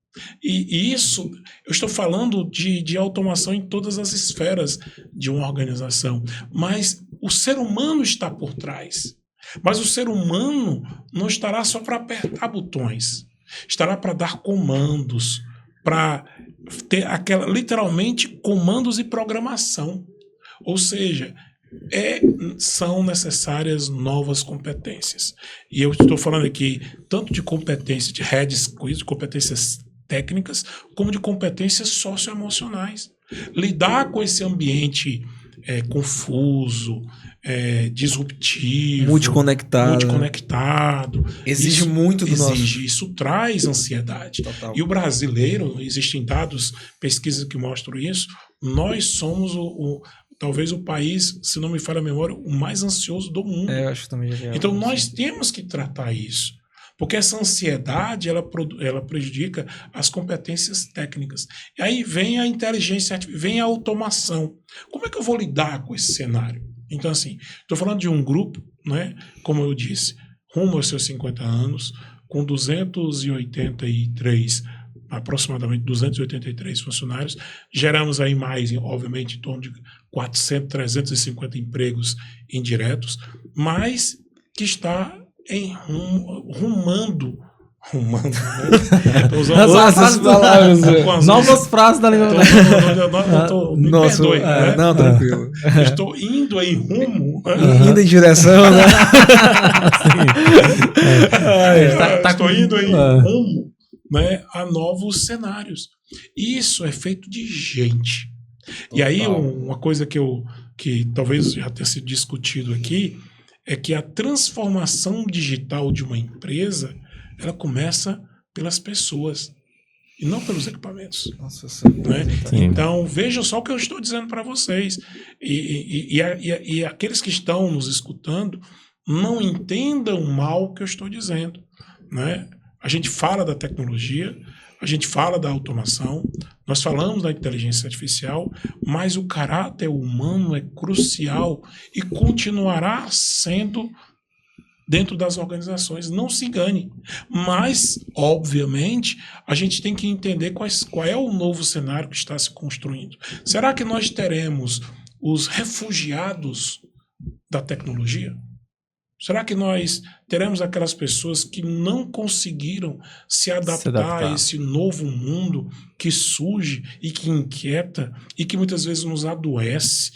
E isso, eu estou falando de automação em todas as esferas de uma organização, mas o ser humano está por trás. Mas o ser humano não estará só para apertar botões, estará para dar comandos, para ter literalmente comandos e programação. Ou seja, são necessárias novas competências. E eu estou falando aqui tanto de competências de de competências técnicas, como de competências socioemocionais. Lidar com esse ambiente confuso, disruptivo, multiconectado. Exige isso, muito do nosso. Isso traz ansiedade. Total. E o brasileiro, existem dados, pesquisas que mostram isso, nós somos talvez o país, se não me falha a memória, o mais ansioso do mundo. Eu acho que também já então nós temos que tratar isso. Porque essa ansiedade, ela prejudica as competências técnicas. E aí vem a inteligência artificial, vem a automação. Como é que eu vou lidar com esse cenário? Então, assim, estou falando de um grupo, né, como eu disse, rumo aos seus 50 anos, com 283, aproximadamente 283 funcionários. Geramos aí mais, obviamente, em torno de 400, 350 empregos indiretos, mas que está rumando, né? Essas palavras. Novas frases da língua. Me perdoe, né? Não, tranquilo. Estou indo em rumo. Indo em direção, né? Estou indo em rumo, né, a novos cenários. Isso é feito de gente. Total. E aí, uma coisa que talvez já tenha sido discutido aqui, é que a transformação digital de uma empresa, ela começa pelas pessoas e não pelos equipamentos. Nossa, né? Então, vejam só o que eu estou dizendo para vocês. E aqueles que estão nos escutando, não entendam mal o que eu estou dizendo. Né? A gente fala da tecnologia, a gente fala da automação, nós falamos da inteligência artificial, mas o caráter humano é crucial e continuará sendo dentro das organizações. Não se engane. Mas, obviamente, a gente tem que entender qual é o novo cenário que está se construindo. Será que nós teremos os refugiados da tecnologia? Será que nós teremos aquelas pessoas que não conseguiram se adaptar a esse novo mundo que surge e que inquieta e que muitas vezes nos adoece?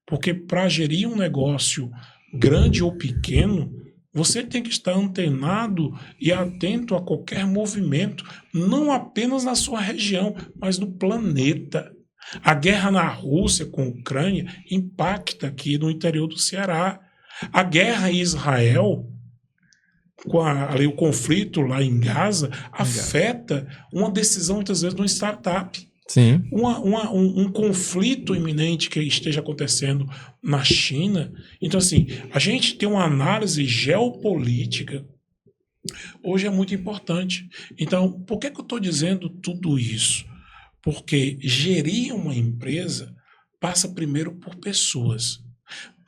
Porque para gerir um negócio grande ou pequeno, você tem que estar antenado e atento a qualquer movimento, não apenas na sua região, mas no planeta. A guerra na Rússia com a Ucrânia impacta aqui no interior do Ceará. A guerra em Israel, ali o conflito lá em Gaza, afeta uma decisão, muitas vezes, de uma startup. Sim. Um conflito iminente que esteja acontecendo na China. Então, assim, a gente tem uma análise geopolítica hoje é muito importante. Então, por que eu estou dizendo tudo isso? Porque gerir uma empresa passa primeiro por pessoas.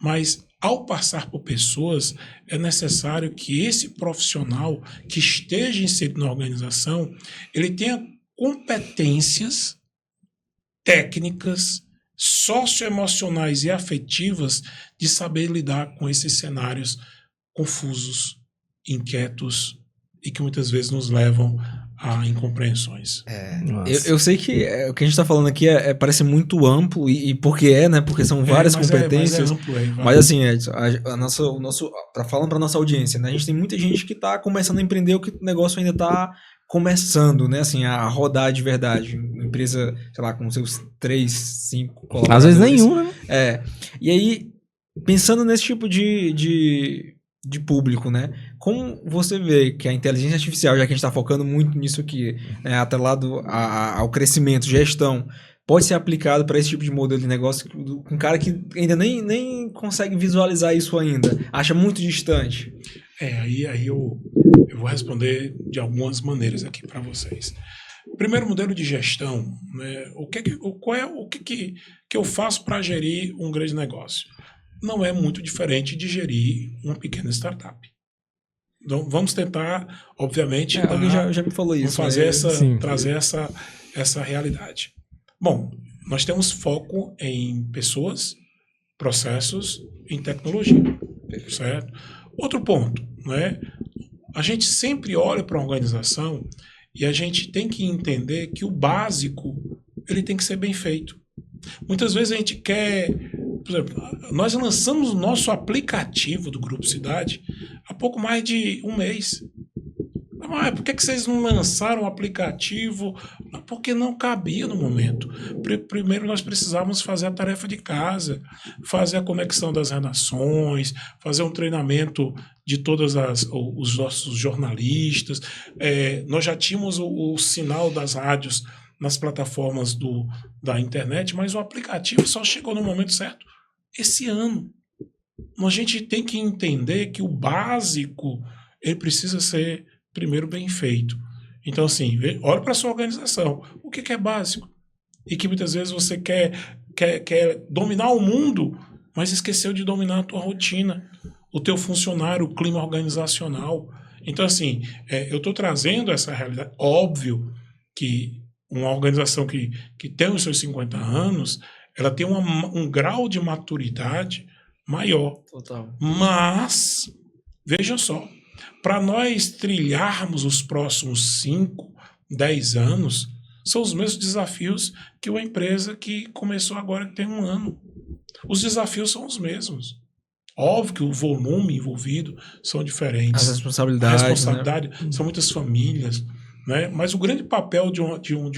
Mas, ao passar por pessoas, é necessário que esse profissional que esteja inserido na organização, ele tenha competências técnicas, socioemocionais e afetivas de saber lidar com esses cenários confusos, inquietos e que muitas vezes nos levam a incompreensões. Eu sei que o que a gente está falando aqui parece muito amplo e porque né? Porque são várias competências. Mas assim, falando para nossa audiência, né? A gente tem muita gente que está começando a empreender, o que o negócio ainda está começando, né, assim, a rodar de verdade. Uma empresa, sei lá, com seus 3, 5 colaboradores. Às vezes nenhum, né? E aí, pensando nesse tipo de público, né, como você vê que a inteligência artificial, já que a gente está focando muito nisso aqui, né, atrelado ao crescimento, gestão, pode ser aplicado para esse tipo de modelo de negócio com um cara que ainda nem consegue visualizar isso ainda, acha muito distante? Aí eu vou responder de algumas maneiras aqui para vocês. Primeiro, modelo de gestão, né? O que eu faço para gerir um grande negócio? Não é muito diferente de gerir uma pequena startup. Então, vamos tentar, obviamente, alguém já me falou isso, trazer essa realidade. Bom, nós temos foco em pessoas, processos e em tecnologia, certo? Outro ponto, né? A gente sempre olha para a organização e a gente tem que entender que o básico ele tem que ser bem feito. Muitas vezes a gente quer, por exemplo, nós lançamos o nosso aplicativo do Grupo Cidade há pouco mais de um mês. Mas por que vocês não lançaram o aplicativo? Porque não cabia no momento. Primeiro nós precisávamos fazer a tarefa de casa, fazer a conexão das redações, fazer um treinamento de todos os nossos jornalistas. Nós já tínhamos o sinal das rádios nas plataformas da internet, mas o aplicativo só chegou no momento certo esse ano. A gente tem que entender que o básico ele precisa ser primeiro bem feito. Então, assim, olha para a sua organização. O que é básico? E que muitas vezes você quer dominar o mundo, mas esqueceu de dominar a tua rotina, o teu funcionário, o clima organizacional. Então, assim, eu estou trazendo essa realidade. Óbvio que uma organização que tem os seus 50 anos, ela tem um grau de maturidade maior. Total. Mas, veja só, para nós trilharmos os próximos 5, 10 anos, são os mesmos desafios que uma empresa que começou agora, que tem 1 ano. Os desafios são os mesmos. Óbvio que o volume envolvido são diferentes. As responsabilidades. A responsabilidade, né? São muitas famílias. Né? Mas o grande papel de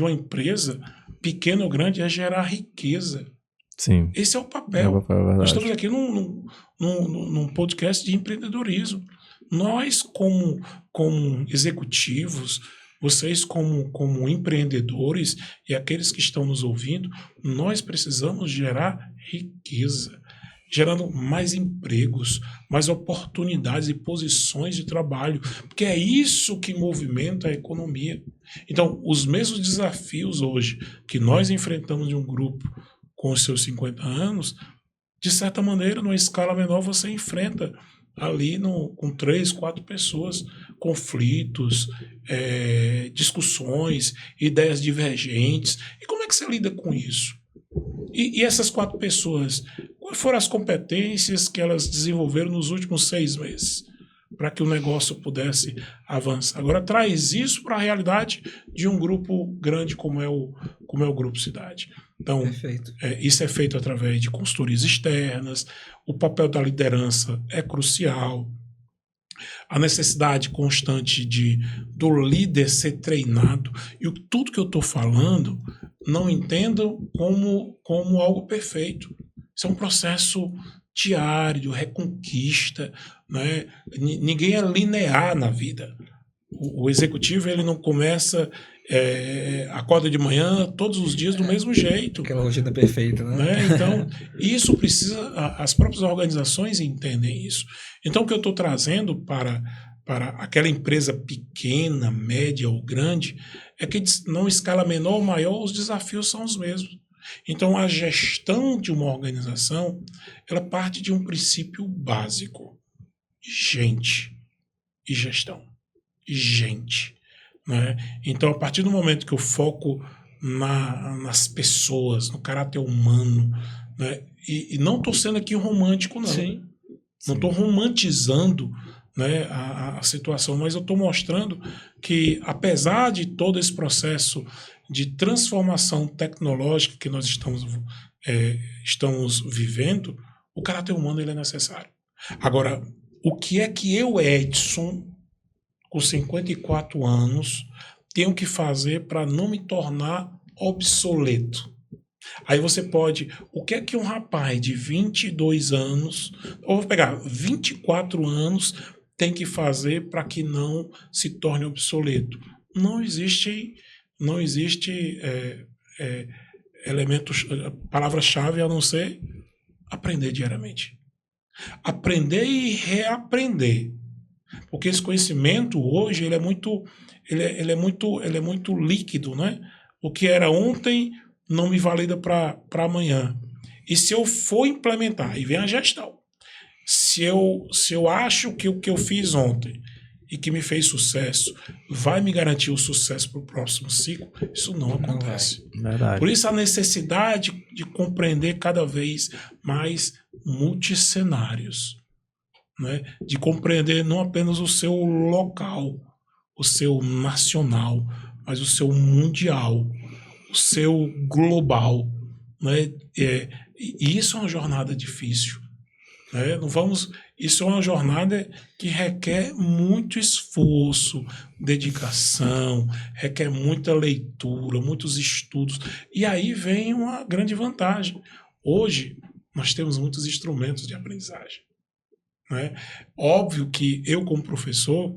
uma empresa, pequena ou grande, é gerar riqueza. Sim. Esse é o papel. Nós estamos aqui num podcast de empreendedorismo. Nós, como executivos, vocês como empreendedores e aqueles que estão nos ouvindo, nós precisamos gerar riqueza, gerando mais empregos, mais oportunidades e posições de trabalho, porque é isso que movimenta a economia. Então, os mesmos desafios hoje que nós enfrentamos em um grupo com os seus 50 anos, de certa maneira, numa escala menor, você enfrenta ali com 3, 4 pessoas, conflitos, discussões, ideias divergentes. E como é que você lida com isso? E essas 4 pessoas, quais foram as competências que elas desenvolveram nos últimos 6 meses para que o negócio pudesse avançar? Agora traz isso para a realidade de um grupo grande como é o Grupo Cidade. Então, isso é feito através de consultorias externas, o papel da liderança é crucial, a necessidade constante do líder ser treinado. E tudo que eu estou falando, não entendo como algo perfeito. Isso é um processo diário, de reconquista. Né? Ninguém é linear na vida. O executivo ele não começa, acorda de manhã todos os dias do mesmo jeito. Aquela rotina perfeita, né? Então, isso precisa, as próprias organizações entendem isso. Então, o que eu estou trazendo para aquela empresa pequena, média ou grande, é que não escala menor ou maior, os desafios são os mesmos. Então, a gestão de uma organização, ela parte de um princípio básico: gente e gestão. Gente, né? Então, a partir do momento que eu foco nas pessoas, no caráter humano, né? E não estou sendo aqui romântico, não. Sim. Não estou romantizando, né, a situação, mas eu estou mostrando que, apesar de todo esse processo de transformação tecnológica que nós estamos vivendo, o caráter humano ele é necessário. Agora, o que é que eu, Edson, com 54 anos, tenho que fazer para não me tornar obsoleto? Aí você pode... O que é que um rapaz de 22 anos, ou vou pegar 24 anos, tem que fazer para que não se torne obsoleto? Não existe elementos, palavra-chave a não ser aprender diariamente. Aprender e reaprender. Porque esse conhecimento hoje ele é muito líquido, né? O que era ontem não me valida para amanhã. E se eu for implementar, aí vem a gestão. Se eu acho que o que eu fiz ontem e que me fez sucesso vai me garantir o sucesso para o próximo ciclo, isso não acontece. Verdade. Por isso a necessidade de compreender cada vez mais multiscenários. Né? De compreender não apenas o seu local, o seu nacional, mas o seu mundial, o seu global. Né? E isso é uma jornada difícil. né? Não vamos. Isso é uma jornada que requer muito esforço, dedicação, requer muita leitura, muitos estudos. E aí vem uma grande vantagem. Hoje, nós temos muitos instrumentos de aprendizagem, né? Óbvio que eu, como professor,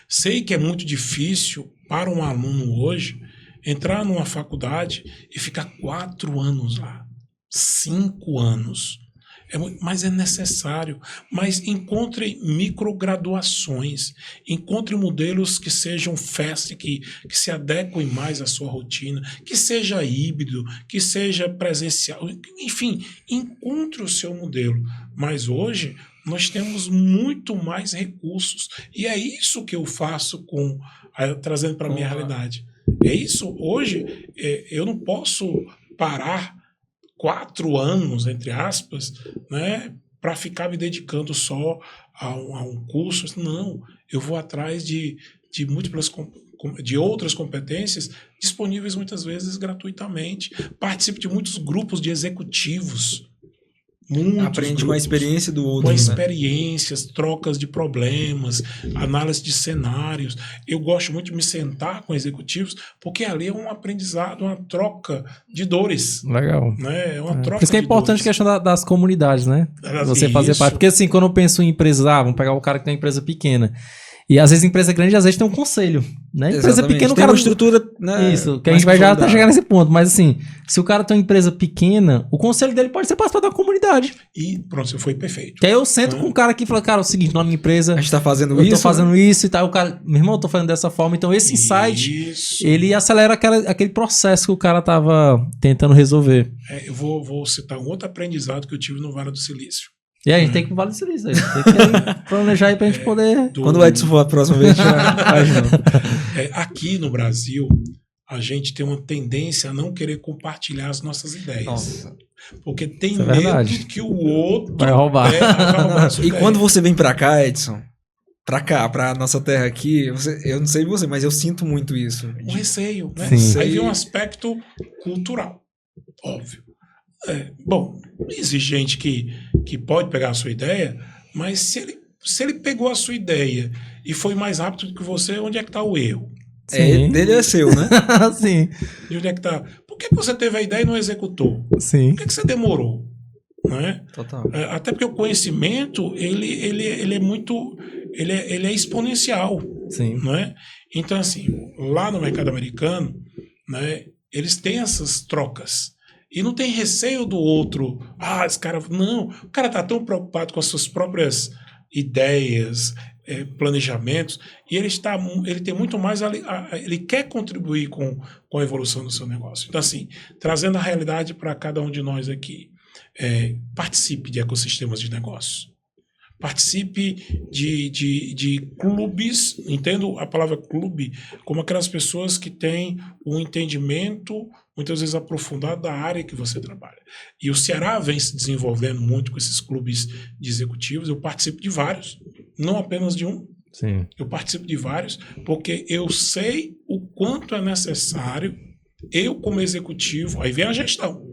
sei que é muito difícil para um aluno hoje entrar numa faculdade e ficar 4 anos lá, 5 anos. Mas é necessário. Mas encontre micrograduações, encontre modelos que sejam fast, que se adequem mais à sua rotina, que seja híbrido, que seja presencial, enfim, encontre o seu modelo. Mas hoje nós temos muito mais recursos e é isso que eu faço trazendo para a minha realidade. É isso. Hoje eu não posso parar 4 anos, entre aspas, né, para ficar me dedicando só a um curso. Não, eu vou atrás de múltiplas de outras competências disponíveis muitas vezes gratuitamente. Participo de muitos grupos de executivos. Aprende com a experiência do outro. Com né? experiências, trocas de problemas, análise de cenários. Eu gosto muito de me sentar com executivos, porque ali é um aprendizado, uma troca de dores. Legal. Né? É uma troca. Por isso que é importante a questão das comunidades, né? Você fazer parte. Porque assim, quando eu penso em empresas, vamos pegar o cara que tem uma empresa pequena. E às vezes empresa grande, às vezes tem um conselho, né? Empresa Exatamente. pequena, o tem cara... uma estrutura, né? Isso, que a gente vai já até chegar nesse ponto. Mas assim, se o cara tem uma empresa pequena, o conselho dele pode ser participar da comunidade. E pronto, você foi perfeito. Que aí eu sento com um cara aqui e falo, cara, é o seguinte, na minha empresa... A gente tá fazendo eu tô fazendo isso e tal. O cara, meu irmão, eu tô fazendo dessa forma. Então esse insight, ele acelera aquele processo que o cara tava tentando resolver. Eu vou citar um outro aprendizado que eu tive no Vale do Silício. E aí, a gente tem que Vale do Silício. Tem que planejar aí pra gente poder... Quando o Edson for a próxima vez, aqui no Brasil, a gente tem uma tendência a não querer compartilhar as nossas ideias. Nossa. Porque tem medo que o outro vai roubar. E quando você vem pra cá, Edson, pra cá, pra nossa terra aqui, eu não sei você, mas eu sinto muito isso. Um receio, né? Sim. Aí vem um aspecto cultural, óbvio. Bom, existe gente que pode pegar a sua ideia, mas se ele pegou a sua ideia e foi mais rápido do que você, onde é que está o erro? Dele é seu, né? Sim. E onde é que está? Por que você teve a ideia e não executou? Sim. Por que você demorou? Né? Total. Até porque o conhecimento ele é muito, ele é exponencial. Sim. Né? Então assim, lá no mercado americano, né, eles têm essas trocas. E não tem receio do outro. Esse cara... Não, o cara está tão preocupado com as suas próprias ideias, planejamentos, e ele tem muito mais... Ele quer contribuir com a evolução do seu negócio. Então, assim, trazendo a realidade para cada um de nós aqui. Participe de ecossistemas de negócios. Participe de clubes, entendo a palavra clube como aquelas pessoas que têm um entendimento muitas vezes aprofundado da área que você trabalha. E o Ceará vem se desenvolvendo muito com esses clubes de executivos. Eu participo de vários, não apenas de um. Sim. Eu participo de vários porque eu sei o quanto é necessário eu como executivo, aí vem a gestão.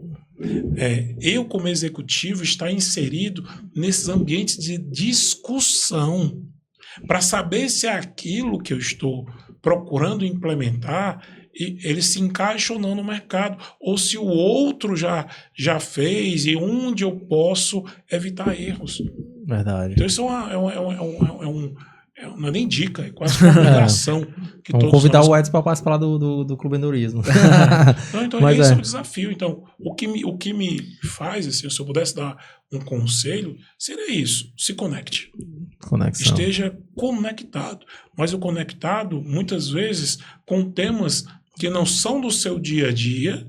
Eu como executivo estar inserido nesses ambientes de discussão para saber se aquilo que eu estou procurando implementar ele se encaixa ou não no mercado, ou se o outro já fez e onde eu posso evitar erros. Verdade. Então isso não é nem dica, é quase uma obrigação. Que vamos convidar o Edson para participar do clubendorismo. Então esse é o desafio. Então, o que me faz, assim, se eu pudesse dar um conselho, seria isso: se conecte. Conexão. Esteja conectado. Mas o conectado, muitas vezes, com temas que não são do seu dia a dia,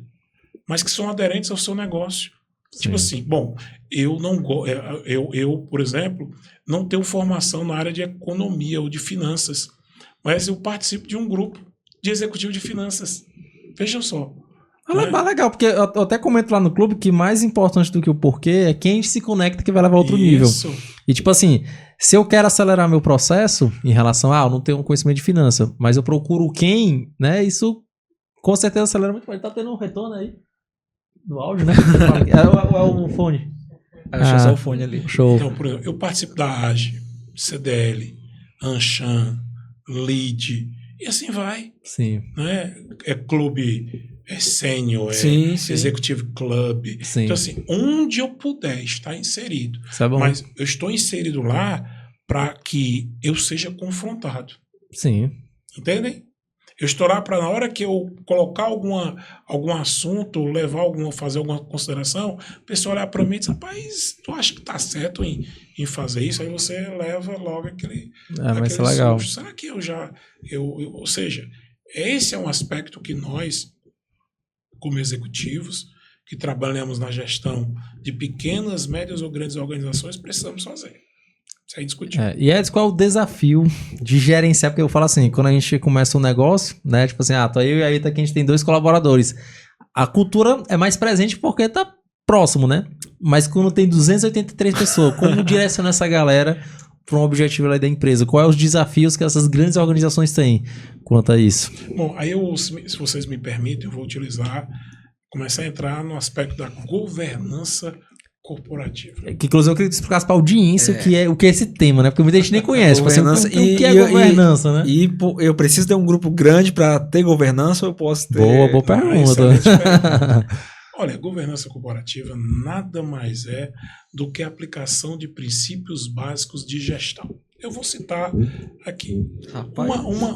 mas que são aderentes ao seu negócio. Sim. Tipo assim, bom, eu, por exemplo, não tenho formação na área de economia ou de finanças, mas eu participo de um grupo de executivo de finanças. Vejam só. Legal, porque eu até comento lá no clube que mais importante do que o porquê é quem a gente se conecta que vai levar a outro nível. E tipo assim, se eu quero acelerar meu processo em relação eu não tenho um conhecimento de finança, mas eu procuro quem, né, isso com certeza acelera muito. Tá tendo um retorno aí do áudio, né? É o fone. Aí eu só o fone ali. Show. Então, por exemplo, eu participo da AGE, CDL, Anshan, LEAD, e assim vai. Sim. Né? É clube, é sênior, Sim. executive club. Sim. Então, assim, onde eu puder estar inserido. Isso é bom. Mas eu estou inserido lá para que eu seja confrontado. Sim. Entendem? Eu estou lá para, na hora que eu colocar algum assunto, fazer alguma consideração, a pessoa olhar para mim e diz, rapaz, tu acha que tá certo em fazer isso? Aí você leva logo aquele Mas isso é legal. susto. Será que ou seja, esse é um aspecto que nós, como executivos, que trabalhamos na gestão de pequenas, médias ou grandes organizações, precisamos fazer. Isso é indiscutível. E Edson, qual é o desafio de gerenciar? Porque eu falo assim, quando a gente começa um negócio, né? Tipo assim, tô eu e a Ita, que a gente tem 2 colaboradores. A cultura é mais presente porque tá próximo, né? Mas quando tem 283 pessoas, como direcionar essa galera para um objetivo ali da empresa? Quais são os desafios que essas grandes organizações têm quanto a isso? Bom, aí se vocês me permitem, eu vou começar a entrar no aspecto da governança corporativa. Que inclusive eu queria que você explicasse para a audiência o que é esse tema, né? Porque muita gente nem conhece. Tipo assim, o que é governança, né? E eu preciso ter um grupo grande para ter governança ou eu posso ter... Boa pergunta. Olha, governança corporativa nada mais é do que a aplicação de princípios básicos de gestão. Eu vou citar aqui.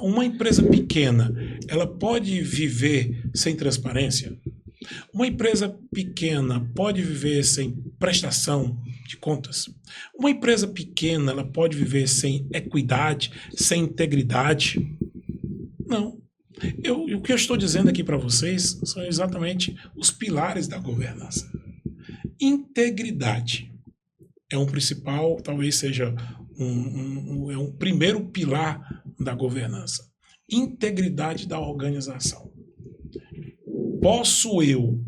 Uma empresa pequena, ela pode viver sem transparência? Uma empresa pequena pode viver sem prestação de contas? Uma empresa pequena, ela pode viver sem equidade, sem integridade? Não. O que eu estou dizendo aqui para vocês são exatamente os pilares da governança. Integridade é um principal, talvez seja um primeiro pilar da governança. Integridade da organização. Posso eu,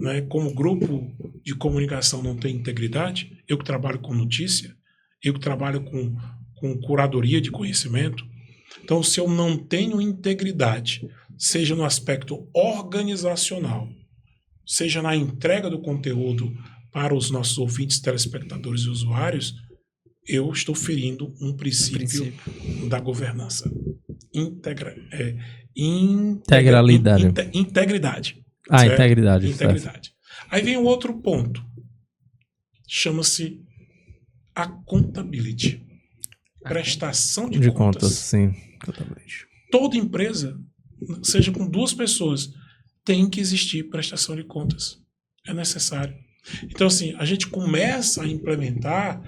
né, como grupo de comunicação, não ter integridade? Eu que trabalho com notícia, eu que trabalho com curadoria de conhecimento. Então, se eu não tenho integridade, seja no aspecto organizacional, seja na entrega do conteúdo para os nossos ouvintes, telespectadores e usuários, eu estou ferindo um princípio da governança. Integralidade. Integridade. Integridade. Integridade. Aí vem um outro ponto. Chama-se accountability. Prestação de contas. Sim. Accountability. Toda empresa, seja com 2 pessoas, tem que existir prestação de contas. É necessário. Então, assim, a gente começa a implementar,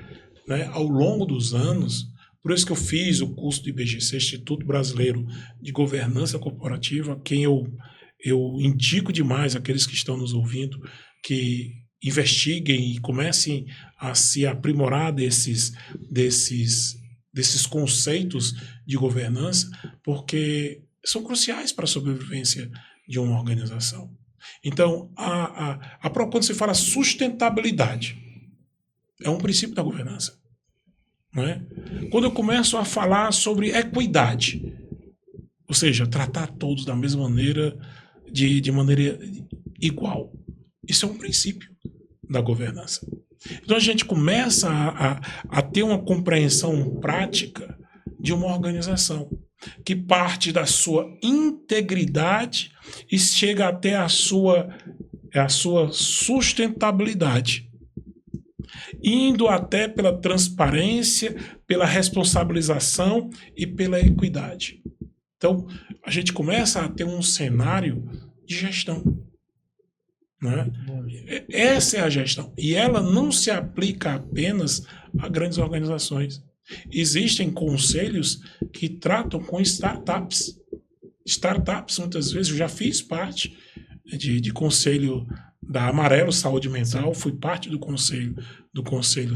né, ao longo dos anos. Por isso que eu fiz o curso do IBGC, Instituto Brasileiro de Governança Corporativa, quem eu indico demais aqueles que estão nos ouvindo que investiguem e comecem a se aprimorar desses conceitos de governança, porque são cruciais para a sobrevivência de uma organização. Então, quando se fala sustentabilidade, é um princípio da governança. Não é? Quando eu começo a falar sobre equidade, ou seja, tratar todos da mesma maneira, de maneira igual. Isso é um princípio da governança. Então a gente começa a ter uma compreensão prática de uma organização que parte da sua integridade e chega até a sua sustentabilidade, indo até pela transparência, pela responsabilização e pela equidade. Então, a gente começa a ter um cenário de gestão. Né? Essa é a gestão. E ela não se aplica apenas a grandes organizações. Existem conselhos que tratam com startups. Startups, muitas vezes, eu já fiz parte de conselho da Amarelo Saúde Mental, fui parte do conselho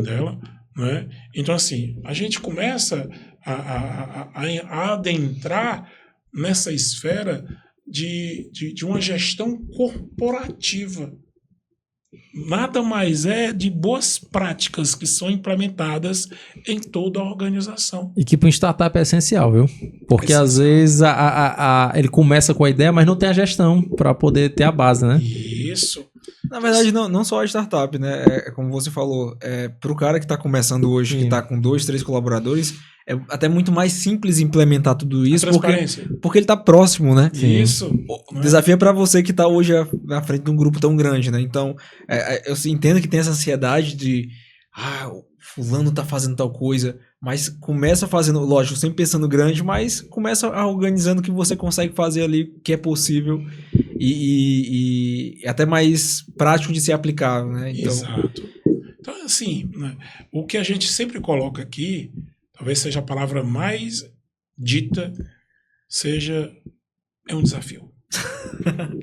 dela. Né? Então, assim, a gente começa a adentrar nessa esfera de uma gestão corporativa. Nada mais é de boas práticas que são implementadas em toda a organização. E que para um startup é essencial, viu? Porque às vezes ele começa com a ideia, mas não tem a gestão para poder ter a base, né? Isso. Na verdade, não só a startup, né? É como você falou, para o cara que está começando hoje, Sim. que está com 2, 3 colaboradores, é até muito mais simples implementar tudo isso, transparência. porque ele está próximo, né? Sim. Isso. O desafio é para você que está hoje à frente de um grupo tão grande, né? Então, eu entendo que tem essa ansiedade de o fulano tá fazendo tal coisa, mas começa fazendo, lógico, sempre pensando grande, mas começa organizando o que você consegue fazer ali, que é possível e até mais prático de ser aplicável, né? Então, Exato. Então, assim, né, o que a gente sempre coloca aqui, talvez seja a palavra mais dita, é um desafio.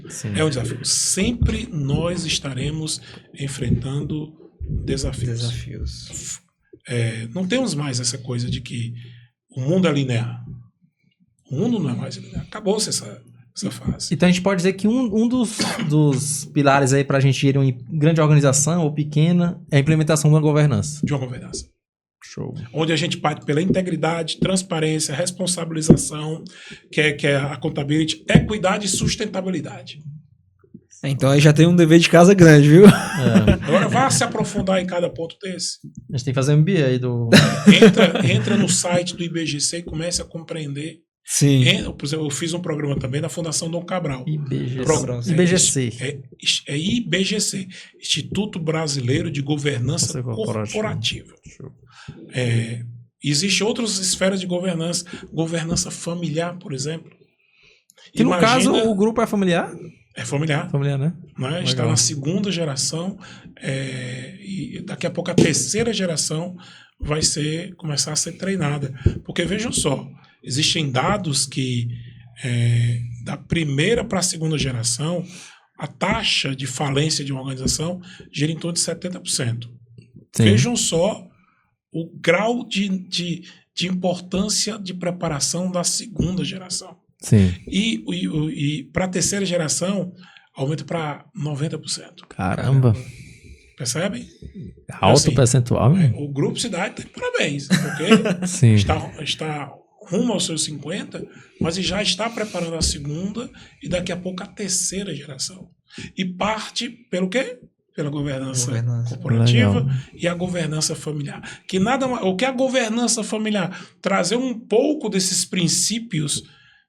Sim. É um desafio. Sempre nós estaremos enfrentando desafios. Não temos mais essa coisa de que o mundo é linear. O mundo não é mais linear. Acabou-se essa fase. Então a gente pode dizer que um dos pilares aí pra gente ir em grande organização ou pequena é a implementação de uma governança. De uma governança. Show. Onde a gente parte pela integridade, transparência, responsabilização, que é a accountability, equidade e sustentabilidade. Então aí já tem um dever de casa grande, viu? Agora vá se aprofundar em cada ponto desse. A gente tem que fazer um MBA aí do... Entra no site do IBGC e comece a compreender. Sim. Por exemplo, eu fiz um programa também da Fundação Dom Cabral. IBGC. É IBGC, Instituto Brasileiro de Governança Corporativa. Existem outras esferas de governança. Governança familiar, por exemplo. Que no caso o grupo é familiar? É familiar. Familiar, né? Está na segunda geração e daqui a pouco a terceira geração vai começar a ser treinada. Porque vejam só, existem dados que da primeira para a segunda geração, a taxa de falência de uma organização gira em torno de 70%. Sim. Vejam só o grau de importância de preparação da segunda geração. Sim. E para a terceira geração, aumenta para 90%. Caramba. Percebem? Alto assim, percentual. O Grupo Cidade tem parabéns, porque Sim. está rumo aos seus 50, mas já está preparando a segunda e daqui a pouco a terceira geração. E parte pelo quê? Pela governança corporativa. Legal. E a governança familiar. O que é a governança familiar? Trazer um pouco desses princípios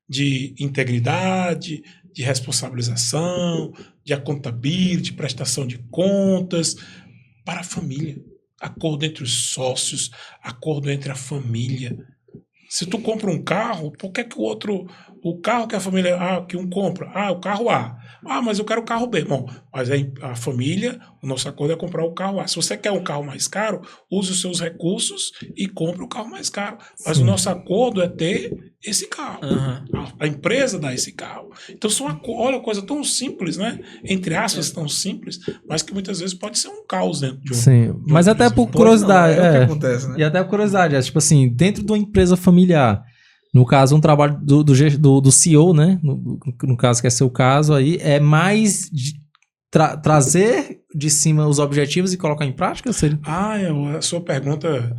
de integridade, de responsabilização, de accountability, de prestação de contas para a família. Acordo entre os sócios, acordo entre a família. Se tu compra um carro, por que o carro que a família, que um compra, o carro A. Mas eu quero o carro B. Bom, mas aí a família, o nosso acordo é comprar o carro A. Se você quer um carro mais caro, use os seus recursos e compre o carro mais caro. Mas o nosso acordo é ter esse carro. Uhum. A empresa dá esse carro. Então, olha, coisa tão simples, né? Entre aspas, tão simples, mas que muitas vezes pode ser um caos dentro de um. Sim, mas até por curiosidade. É o que acontece, né? E até por curiosidade, tipo assim, dentro de uma empresa familiar, no caso, um trabalho do CEO, né? No caso, que é seu caso aí, é mais trazer de cima os objetivos e colocar em prática? Seria? A sua pergunta,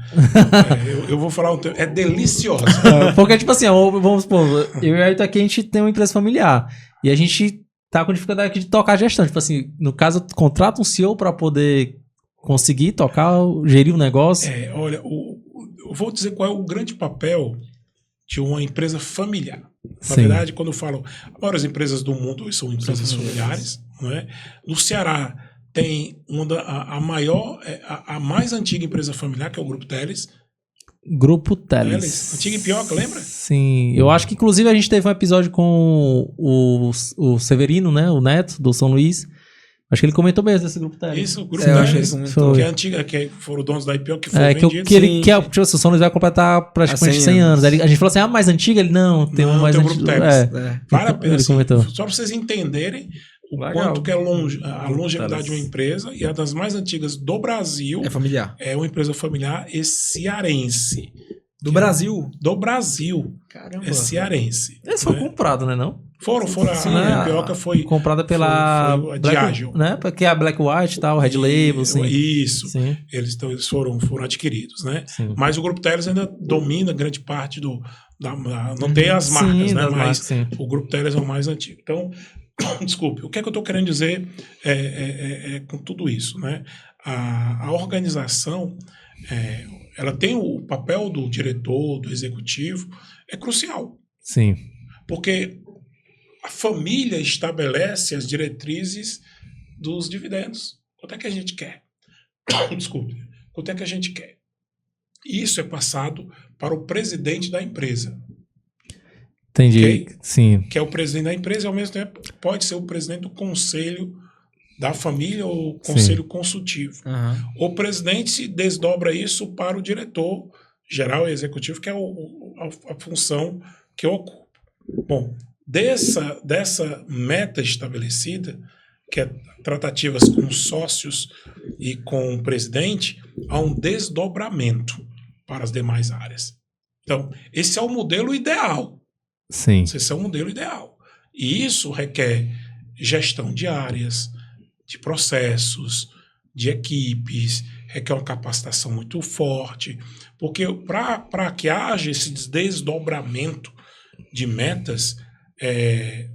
eu vou falar é deliciosa. Porque, tipo assim, vamos supor, eu e a Ayrton aqui, a gente tem uma empresa familiar e a gente tá com dificuldade aqui de tocar a gestão. Tipo assim, no caso, contrata um CEO para poder conseguir tocar, gerir o negócio. Olha, eu vou dizer qual é o grande papel de uma empresa familiar. Na verdade, quando eu falo, as maiores empresas do mundo são empresas familiares, não é? No Ceará tem a mais antiga empresa familiar, que é o Grupo Teles. Grupo Teles. Antiga Ipioca, lembra? Sim. Eu acho que, inclusive, a gente teve um episódio com o Severino, né? O neto do São Luís. Acho que ele comentou mesmo desse Grupo Teles. Isso, o Grupo Teles, que é antiga, que foram donos da Ipioca, que foi vendido. O São Luís vai completar praticamente 100 anos. A gente falou assim, a mais antiga? Ele, não, tem uma mais antiga. Vale a pena, ele comentou. Só para vocês entenderem quanto que é a longevidade de uma empresa, e a das mais antigas do Brasil. É familiar. É uma empresa familiar cearense. Do Brasil? Do Brasil. Caramba. É cearense. Eles foram comprados, né, não? Foram. A Ipioca foi comprada pela Diageo, né? Porque a Black White e tal, Red Label, assim. Isso. Sim. Eles foram adquiridos, né? Sim. Mas o Grupo Teles ainda domina grande parte não tem as marcas, né? Mas o Grupo Teles é o mais antigo. Então, Desculpe, o que é que eu estou querendo dizer com tudo isso, né? A organização, ela tem o papel do diretor, do executivo, é crucial, Sim. porque a família estabelece as diretrizes dos dividendos. Quanto é que a gente quer? Desculpe, quanto é que a gente quer? Isso é passado para o presidente da empresa. Entendi. Ok? Sim. Que é o presidente da empresa e, ao mesmo tempo, pode ser o presidente do conselho da família ou conselho consultivo. Uhum. O presidente se desdobra isso para o diretor geral e executivo, que é a função que eu ocupo. Bom, dessa meta estabelecida, que é tratativas com sócios e com o presidente, há um desdobramento para as demais áreas. Então, esse é o modelo ideal. Sim. Esse é o modelo ideal. E isso requer gestão de áreas, de processos, de equipes, requer uma capacitação muito forte, porque para que haja esse desdobramento de metas,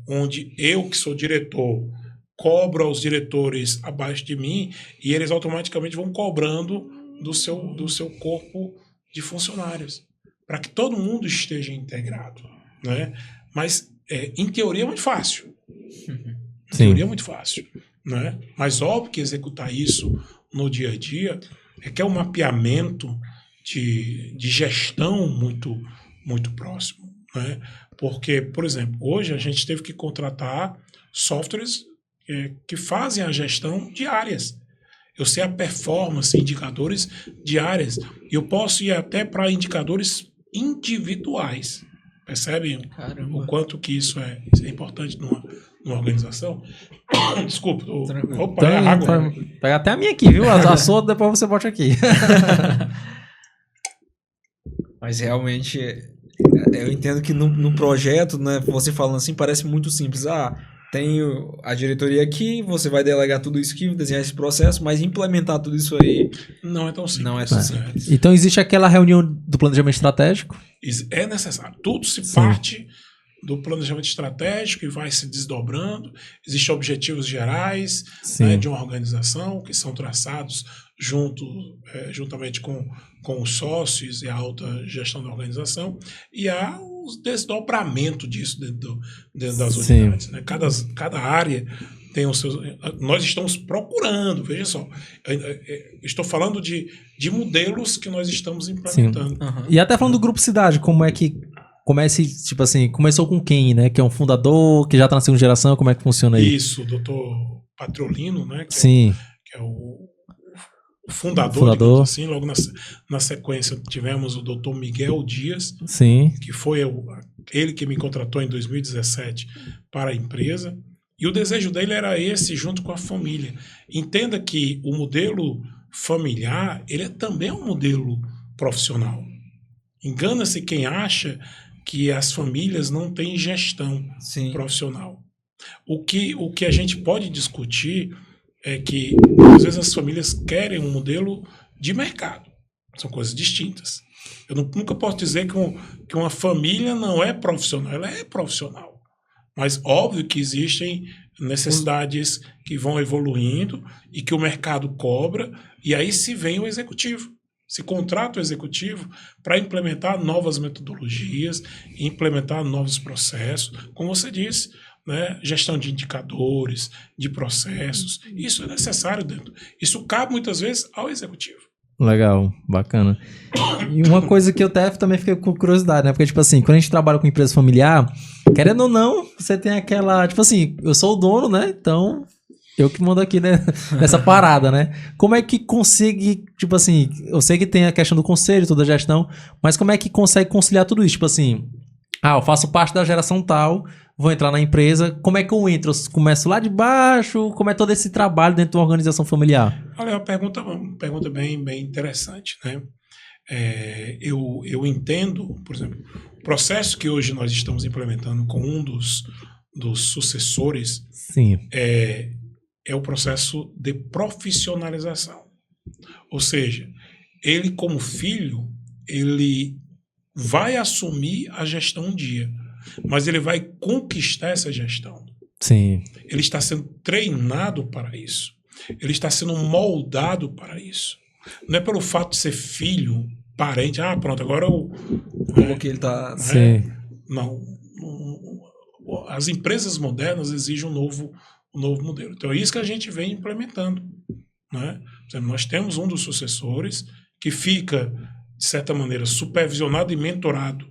onde eu, que sou diretor, cobro aos diretores abaixo de mim e eles automaticamente vão cobrando do seu corpo de funcionários, para que todo mundo esteja integrado, né? Mas, em teoria, é muito fácil. Em teoria é muito fácil, né? Mas óbvio que executar isso no dia a dia requer um mapeamento de gestão muito, muito próximo, né? Porque, por exemplo, hoje a gente teve que contratar softwares que fazem a gestão de áreas. Eu sei a performance, indicadores de áreas. E eu posso ir até para indicadores individuais. Percebem o quanto que isso é importante numa organização? Desculpa. Opa, é a água. Pega até a minha aqui, viu? A sua, depois você bote aqui. Mas realmente, eu entendo que no projeto, né, você falando assim, parece muito simples. Tem a diretoria aqui, você vai delegar tudo isso aqui, desenhar esse processo, mas implementar tudo isso aí não é tão simples. Não é tão simples. Então existe aquela reunião do planejamento estratégico? É necessário. Tudo se parte do planejamento estratégico e vai se desdobrando. Existem objetivos gerais, né, de uma organização que são traçados juntamente com os sócios e a alta gestão da organização, e há o desdobramento disso dentro das unidades. Né? Cada área tem os seus... Nós estamos procurando, veja só, estou falando de modelos que nós estamos implementando. Uhum. E até falando do Grupo Cidade, como é esse, tipo assim, começou com quem, né? Que é um fundador, que já está na segunda geração, como é que funciona aí? Isso, o doutor Patrolino, né? Que é o fundador. Digamos assim. Logo na sequência tivemos o doutor Miguel Dias, que foi ele que me contratou em 2017 para a empresa. E o desejo dele era esse, junto com a família. Entenda que o modelo familiar, ele também é um modelo profissional. Engana-se quem acha que as famílias não têm gestão profissional. O que a gente pode discutir é que, às vezes, as famílias querem um modelo de mercado. São coisas distintas. Eu nunca posso dizer que uma família não é profissional. Ela é profissional. Mas, óbvio que existem necessidades que vão evoluindo e que o mercado cobra, e aí se vem o executivo. Se contrata o executivo para implementar novas metodologias, implementar novos processos, como você disse, né? Gestão de indicadores, de processos. Isso é necessário dentro. Isso cabe muitas vezes ao executivo. Legal, bacana. E uma coisa que eu até também fiquei com curiosidade, né? Porque, tipo assim, quando a gente trabalha com empresa familiar, querendo ou não, você tem aquela... Tipo assim, eu sou o dono, né? Então... eu que mando aqui, né, nessa parada, né? Como é que consegue, tipo assim, eu sei que tem a questão do conselho, toda a gestão, mas como é que consegue conciliar tudo isso? Tipo assim, eu faço parte da geração tal, vou entrar na empresa, como é que eu entro? Eu começo lá de baixo? Como é todo esse trabalho dentro de uma organização familiar? Olha, é uma pergunta bem interessante, né? Eu entendo, por exemplo, o processo que hoje nós estamos implementando com um dos sucessores é o processo de profissionalização. Ou seja, ele como filho, ele vai assumir a gestão um dia, mas ele vai conquistar essa gestão. Sim. Ele está sendo treinado para isso. Ele está sendo moldado para isso. Não é pelo fato de ser filho, parente, pronto, agora eu... Coloquei, ele tá... Sim. Não. As empresas modernas exigem um novo modelo. Então é isso que a gente vem implementando. Né? Por exemplo, nós temos um dos sucessores que fica, de certa maneira, supervisionado e mentorado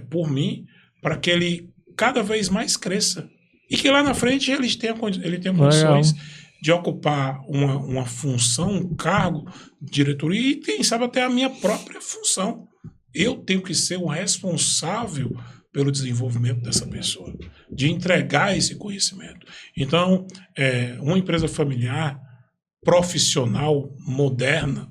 por mim, para que ele cada vez mais cresça. E que lá na frente ele tenha condições de ocupar uma função, um cargo de diretoria e, quem sabe, até a minha própria função. Eu tenho que ser o responsável pelo desenvolvimento dessa pessoa, de entregar esse conhecimento. Então, uma empresa familiar, profissional, moderna,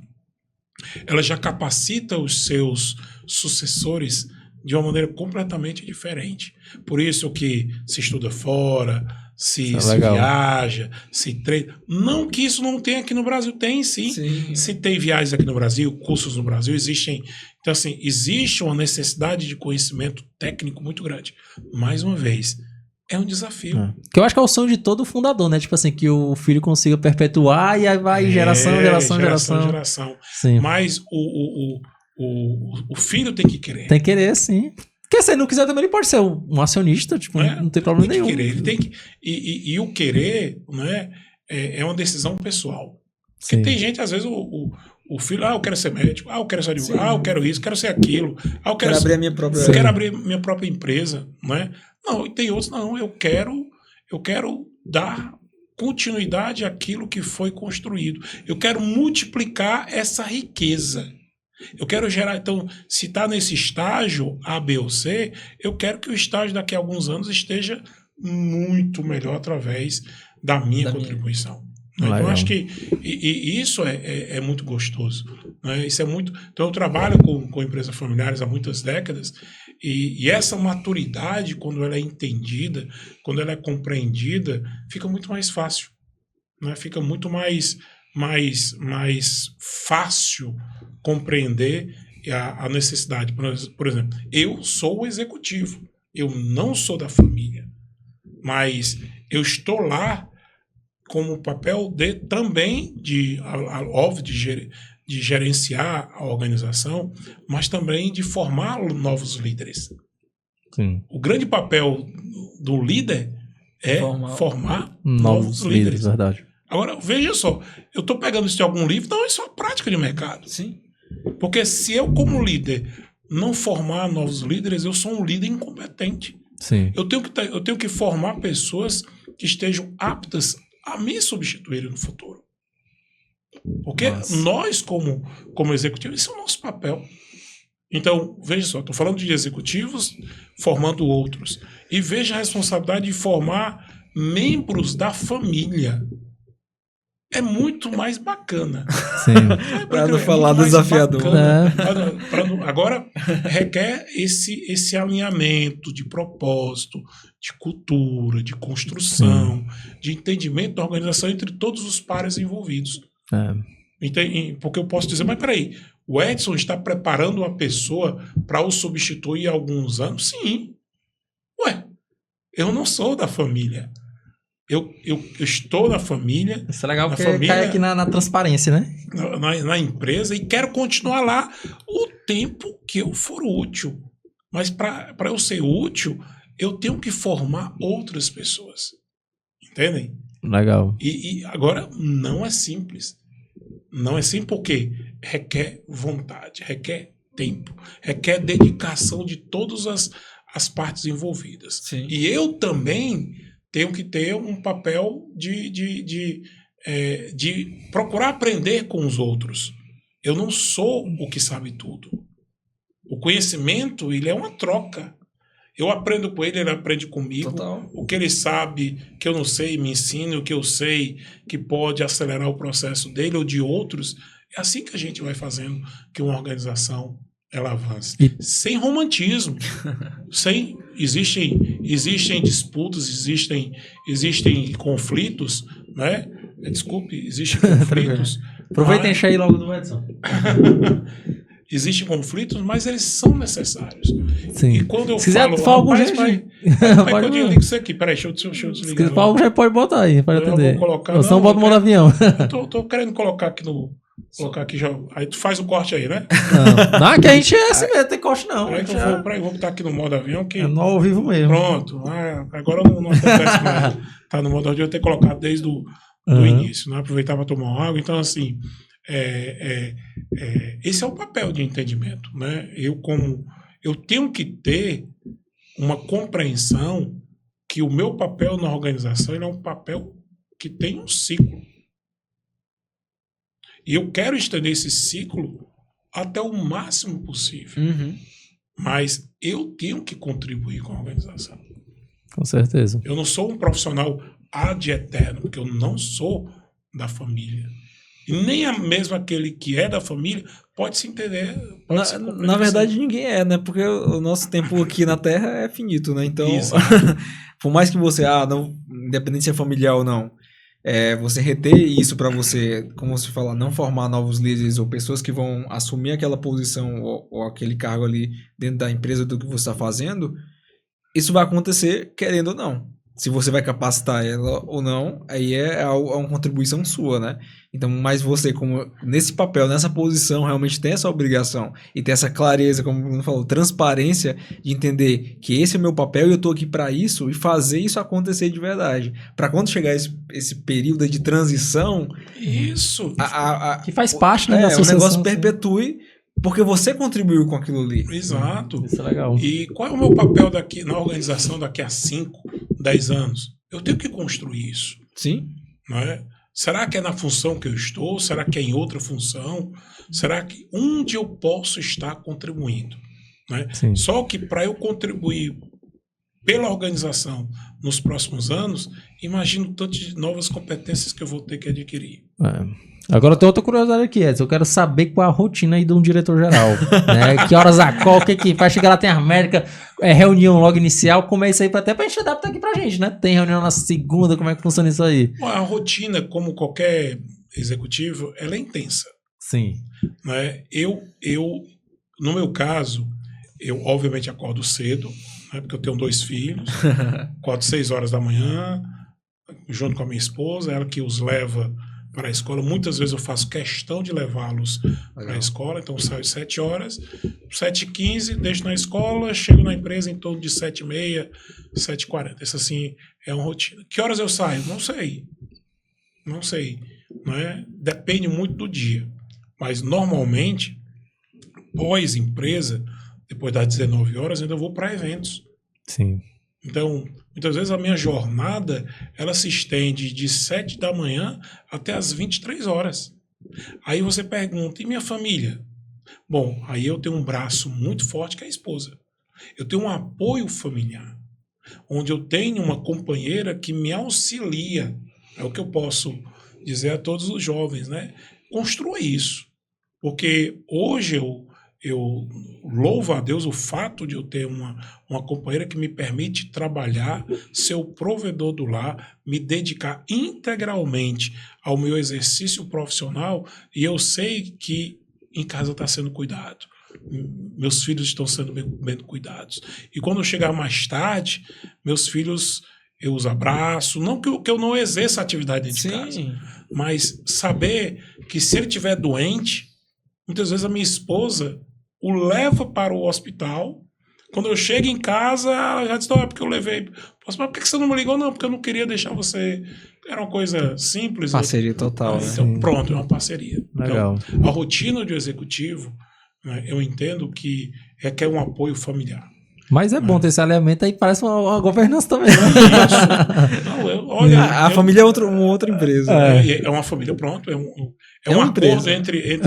ela já capacita os seus sucessores de uma maneira completamente diferente. Por isso que se estuda fora, se viaja, se treina. Não que isso não tenha aqui no Brasil, tem sim. Se tem viagens aqui no Brasil, cursos no Brasil, existem. Então, assim, existe uma necessidade de conhecimento técnico muito grande. Mais uma vez, é um desafio. Que eu acho que é o sonho de todo fundador, né? Tipo assim, que o filho consiga perpetuar e aí vai geração. Geração. Sim. Mas o filho tem que querer. Tem que querer, sim. Porque se ele não quiser também, ele pode ser um acionista, tipo, não tem problema nenhum. Querer, ele tem que, e o querer, né, é uma decisão pessoal. Porque tem gente, às vezes, o filho, eu quero ser médico, eu quero ser advogado, eu quero isso, quero ser aquilo, eu quero abrir minha própria empresa, né? Não, e tem outros, não, eu quero dar continuidade àquilo que foi construído. Eu quero multiplicar essa riqueza. Eu quero gerar, então, se está nesse estágio A, B ou C, eu quero que o estágio daqui a alguns anos esteja muito melhor através da minha contribuição. Então, eu acho que isso é muito gostoso. Né? Isso é muito. Então, eu trabalho com empresas familiares há muitas décadas e essa maturidade, quando ela é entendida, quando ela é compreendida, fica muito mais fácil. Né? Fica muito mais fácil compreender a necessidade. Por exemplo, eu sou o executivo, eu não sou da família, mas eu estou lá como papel também de gerenciar a organização, mas também de formar novos líderes. Sim. O grande papel do líder é formar novos líderes. Verdade. Agora, veja só, eu estou pegando isso de algum livro, não, isso é uma prática de mercado. Sim. Porque se eu, como líder, não formar novos líderes, eu sou um líder incompetente. Sim. Eu tenho que formar pessoas que estejam aptas a me substituírem no futuro. Porque nós, como executivos, isso é o nosso papel. Então, veja só, estou falando de executivos formando outros. E veja a responsabilidade de formar membros da família. É muito mais bacana. Sim. Para não falar desafiador. Agora, requer esse alinhamento de propósito, de cultura, de construção, de entendimento da organização entre todos os pares envolvidos. Porque eu posso dizer, mas peraí, o Edson está preparando uma pessoa para o substituir há alguns anos? Sim. Eu não sou da família. Eu estou na família. Isso é legal porque cai aqui na transparência, né? Na empresa e quero continuar lá o tempo que eu for útil. Mas para eu ser útil, eu tenho que formar outras pessoas. Entendem? Legal. E agora não é simples. Não é simples porque requer vontade, requer tempo, requer dedicação de todas as partes envolvidas. Sim. E eu também tenho que ter um papel de procurar aprender com os outros. Eu não sou o que sabe tudo. O conhecimento, ele é uma troca. Eu aprendo com ele aprende comigo. Total. O que ele sabe, que eu não sei, me ensina. O que eu sei, que pode acelerar o processo dele ou de outros. É assim que a gente vai fazendo que uma organização ela avance. Sem romantismo. Existem disputas, existem conflitos, né? Desculpe, existem conflitos. Aproveita e enche aí logo do Edson. Existem conflitos, mas eles são necessários. Sim. E quando eu Se quiser falo, falar algum rapaz, jeito, pai, pode quando eu falar. ligo isso aqui, peraí, deixa eu Se desligar. quiser falar algo, já pode botar aí, pode Eu atender. vou colocar, Ou senão não, bota o modo eu avião. tô querendo colocar aqui no... Colocar aqui já. Aí tu faz o corte aí, né? Não, que a gente é assim mesmo, tem corte não. Aí A eu gente vou botar aqui no modo avião que. é no ao vivo mesmo. Pronto. Agora não acontece mais. Tá no modo avião, eu ter colocado desde o do início, né? Aproveitar para tomar uma água. Então, assim, esse é o papel de entendimento, né? Eu tenho que ter uma compreensão que o meu papel na organização ele é um papel que tem um ciclo. E eu quero estender esse ciclo até o máximo possível. Uhum. Mas eu tenho que contribuir com a organização. Com certeza. Eu não sou um profissional ad eterno, porque eu não sou da família. E nem mesmo aquele que é da família pode se entender. Na verdade, ninguém é, né? Porque o nosso tempo aqui na Terra é finito, né? Então, por mais que você, não, independente se é familiar ou não, você reter isso para você, como você fala, não formar novos líderes ou pessoas que vão assumir aquela posição ou aquele cargo ali dentro da empresa do que você está fazendo, isso vai acontecer querendo ou não. Se você vai capacitar ela ou não, aí é uma contribuição sua, né? Então, mas você, como nesse papel, nessa posição, realmente tem essa obrigação e tem essa clareza, como o Bruno falou, transparência de entender que esse é o meu papel e eu tô aqui para isso e fazer isso acontecer de verdade. Para quando chegar esse período de transição... Isso! Que faz parte, né, da associação. O negócio perpetue porque você contribuiu com aquilo ali. Exato. Isso é legal. E qual é o meu papel na organização daqui a 5, 10 anos? Eu tenho que construir isso. Sim. Não é? Será que é na função que eu estou? Será que é em outra função? Será que onde eu posso estar contribuindo? Né? Só que para eu contribuir pela organização nos próximos anos, imagino tanto de novas competências que eu vou ter que adquirir. Agora tem outra curiosidade aqui, Edson. Eu quero saber qual a rotina aí de um diretor-geral. Né? Que horas acorda, o que faz? Chega lá, tem a América, reunião logo inicial, como é isso aí? Até pra gente adaptar aqui pra gente, né? Tem reunião na segunda, como é que funciona isso aí? A rotina, como qualquer executivo, ela é intensa. Sim. Né? No meu caso, eu obviamente acordo cedo, né? Porque eu tenho 2 filhos, acordo 6 horas da manhã, junto com a minha esposa, ela que os leva para a escola. Muitas vezes eu faço questão de levá-los para a escola, então eu saio às 7 horas, 7h15, deixo na escola, chego na empresa em torno de 7h30, 7h40. Essa assim é uma rotina. Que horas eu saio? Não sei. Não sei. Né? Depende muito do dia. Mas normalmente, pós-empresa, depois das 19 horas, ainda vou para eventos. Sim. Então, muitas vezes a minha jornada, ela se estende de 7 da manhã até as 23 horas. Aí você pergunta, e minha família? Bom, aí eu tenho um braço muito forte que é a esposa. Eu tenho um apoio familiar, onde eu tenho uma companheira que me auxilia. É o que eu posso dizer a todos os jovens, né? Construa isso. Porque hoje eu louvo a Deus o fato de eu ter uma companheira que me permite trabalhar, ser o provedor do lar, me dedicar integralmente ao meu exercício profissional, e eu sei que em casa está sendo cuidado. Meus filhos estão sendo bem cuidados. E quando eu chegar mais tarde, meus filhos, eu os abraço. Não que eu não exerça atividade dentro de casa, mas saber que se ele estiver doente, muitas vezes a minha esposa o leva para o hospital. Quando eu chego em casa, ela já diz, porque eu levei. Mas por que você não me ligou? Não, porque eu não queria deixar você... Era uma coisa simples. Parceria total. Então, pronto, é uma parceria. Legal. Então, a rotina de um executivo, né, eu entendo que requer um apoio familiar. Mas é bom ter esse alinhamento aí, parece uma governança também. Né? Isso. Não, olha, a família é uma outra empresa. É uma família, pronto. É um acordo entre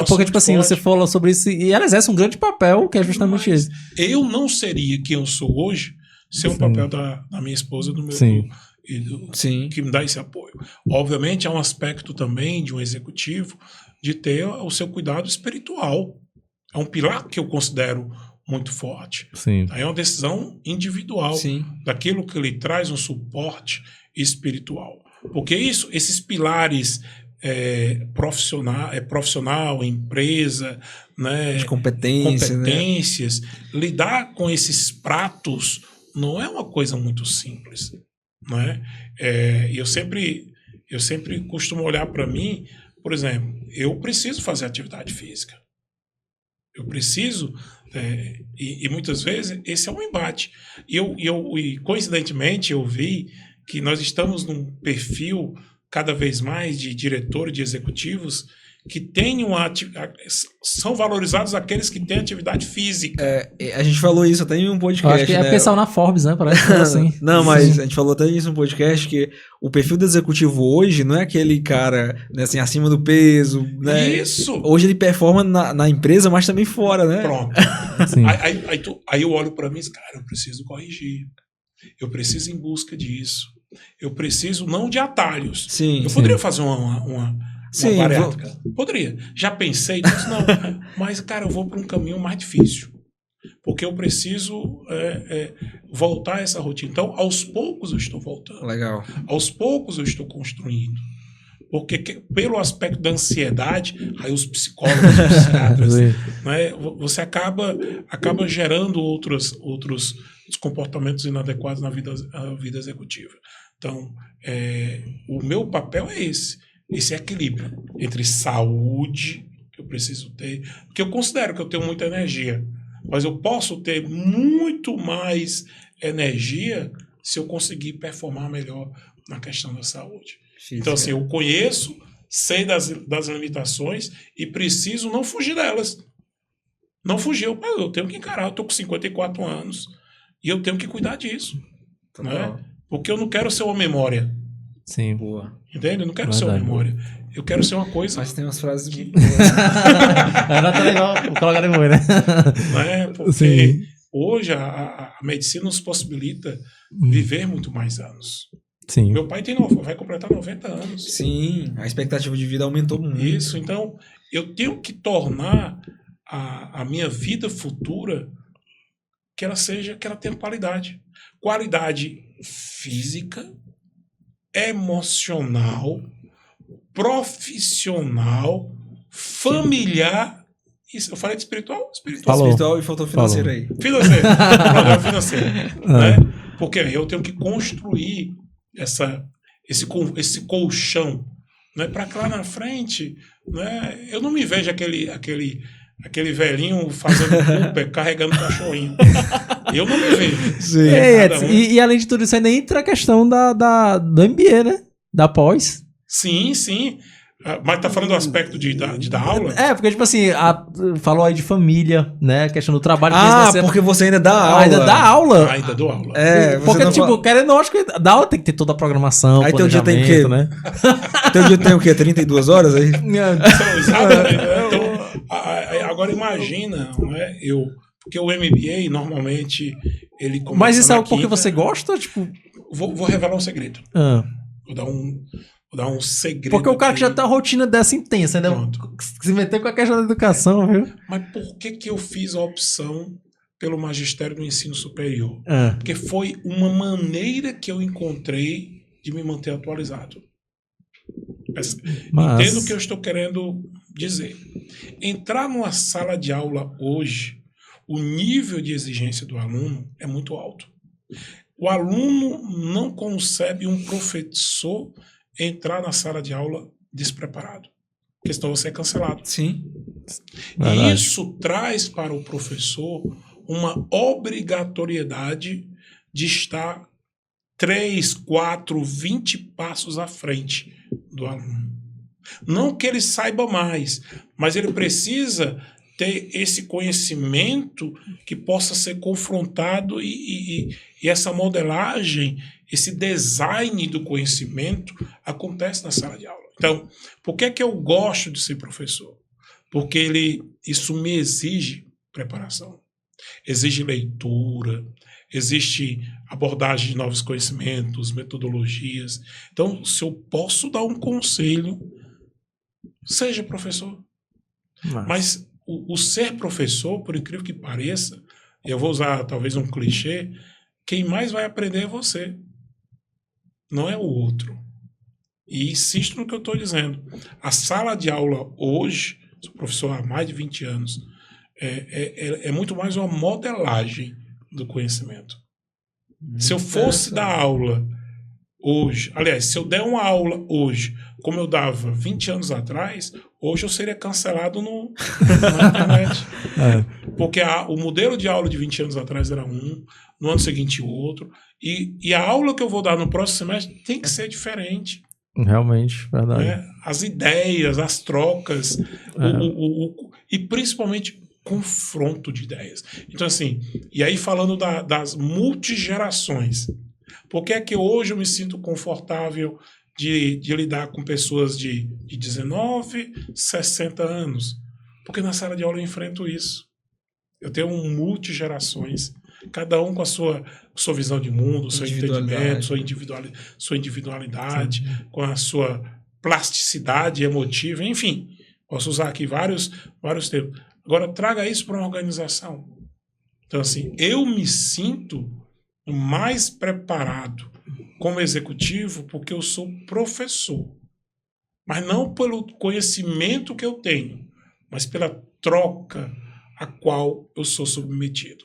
porque tipo assim, você falou sobre isso e ela exerce um grande papel, que é justamente isso. Eu não seria quem eu sou hoje sem o papel da minha esposa, do meu que me dá esse apoio. Obviamente, há um aspecto também de um executivo de ter o seu cuidado espiritual. É um pilar que eu considero muito forte. Sim. Aí é uma decisão individual daquilo que lhe traz um suporte espiritual. Porque esses pilares profissional, empresa, né? De competência, né? competências. Lidar com esses pratos não é uma coisa muito simples, né? Eu sempre costumo olhar para mim, por exemplo, eu preciso fazer atividade física. Eu preciso, e muitas vezes esse é um embate. E coincidentemente eu vi que nós estamos num perfil cada vez mais de diretores, de executivos que tenham são valorizados aqueles que têm atividade física. A gente falou isso até em um Eu podcast, acho que é né? porque saiu na Forbes, né? Parece que é assim. Não, mas a gente falou até isso no podcast, que o perfil do executivo hoje não é aquele cara, né, assim, acima do peso, né? Isso! Hoje ele performa na empresa, mas também fora, né? Pronto. Sim. Aí eu olho para mim e digo, cara, eu preciso corrigir. Eu preciso ir em busca disso. Eu preciso, não de atalhos. Sim, Eu sim. poderia fazer uma Sim, bariátrica. Poderia. Já pensei nisso, não. Mas, cara, eu vou para um caminho mais difícil. Porque eu preciso voltar a essa rotina. Então, aos poucos eu estou voltando. Legal. Aos poucos eu estou construindo. Porque pelo aspecto da ansiedade, aí os psicólogos, os psiquiatras, né, você acaba gerando outros comportamentos inadequados na vida executiva. Então, o meu papel é esse equilíbrio entre saúde, que eu preciso ter, porque eu considero que eu tenho muita energia, mas eu posso ter muito mais energia se eu conseguir performar melhor na questão da saúde. Física. Então, assim, eu conheço, sei das limitações e preciso não fugir delas. Não fugir, eu tenho que encarar, eu estou com 54 anos e eu tenho que cuidar disso. Né? Porque eu não quero ser uma memória. Sim. Boa. Entende? Eu não quero ser uma memória. Eu quero ser uma coisa... Mas tem umas frases que... Era até legal colocar depois, né? Né? Porque Sim. hoje a medicina nos possibilita viver muito mais anos. Sim. Meu pai vai completar 90 anos. Sim, a expectativa de vida aumentou muito. Isso, então eu tenho que tornar a minha vida futura que ela tenha qualidade. Qualidade física, emocional, profissional, familiar. Isso, eu falei de espiritual? Falou. Espiritual e faltou financeiro aí. Financeiro. Problema financeiro. Né? Porque eu tenho que construir esse colchão, né? Para que lá na frente, né? Eu não me vejo aquele velhinho fazendo Uber, carregando cachorrinho. Eu não me vejo. Sim. E além de tudo isso, aí nem entra a questão do MBA, né? Da pós. Sim, sim. Mas tá falando do aspecto de dar aula? Porque, tipo assim, falou aí de família, né? A questão do trabalho. Porque você ainda dá aula. Ainda dá aula. Ainda dou aula. Porque, tipo, querendo, eu acho que da aula tem que ter toda a programação, aí teu dia tem o quê? né? Teu dia tem o quê? 32 horas aí? Exatamente. Então, agora imagina, né? Porque o MBA, normalmente, ele começa. Mas isso é porque porque você gosta? Tipo... Vou revelar um segredo. Vou dar um segredo. Porque o cara que já tem uma rotina dessa intensa, né? Se meter com a questão da educação, viu? Mas por que eu fiz a opção pelo magistério do ensino superior? Porque foi uma maneira que eu encontrei de me manter atualizado. Entendo o que eu estou querendo dizer. Entrar numa sala de aula hoje, o nível de exigência do aluno é muito alto. O aluno não concebe um professor entrar na sala de aula despreparado, porque senão você é cancelado. Sim. E isso traz para o professor uma obrigatoriedade de estar 3, 4, 20 passos à frente do aluno. Não que ele saiba mais, mas ele precisa ter esse conhecimento que possa ser confrontado e essa modelagem, esse design do conhecimento acontece na sala de aula. Então, por que eu gosto de ser professor? Porque isso me exige preparação, exige leitura, existe abordagem de novos conhecimentos, metodologias. Então, se eu posso dar um conselho, seja professor. Mas o ser professor, por incrível que pareça, eu vou usar talvez um clichê, quem mais vai aprender é você, não é o outro. E insisto no que eu estou dizendo. A sala de aula hoje, sou professor há mais de 20 anos, é muito mais uma modelagem do conhecimento. Se eu fosse dar aula hoje, aliás, se eu der uma aula hoje, como eu dava 20 anos atrás, hoje eu seria cancelado na internet. Porque o modelo de aula de 20 anos atrás era no ano seguinte outro, e a aula que eu vou dar no próximo semestre tem que ser diferente. Realmente, verdade. Né? As ideias, as trocas, e principalmente confronto de ideias. Então, assim, e aí falando das multigerações, por que é que hoje eu me sinto confortável de lidar com pessoas de 19, 60 anos? Porque na sala de aula eu enfrento isso. Eu tenho multigerações, cada um com a sua visão de mundo, seu entendimento, sua individualidade, com a sua plasticidade emotiva, enfim. Posso usar aqui vários termos. Agora, traga isso para uma organização. Então, assim, eu me sinto mais preparado como executivo porque eu sou professor. Mas não pelo conhecimento que eu tenho, mas pela troca a qual eu sou submetido.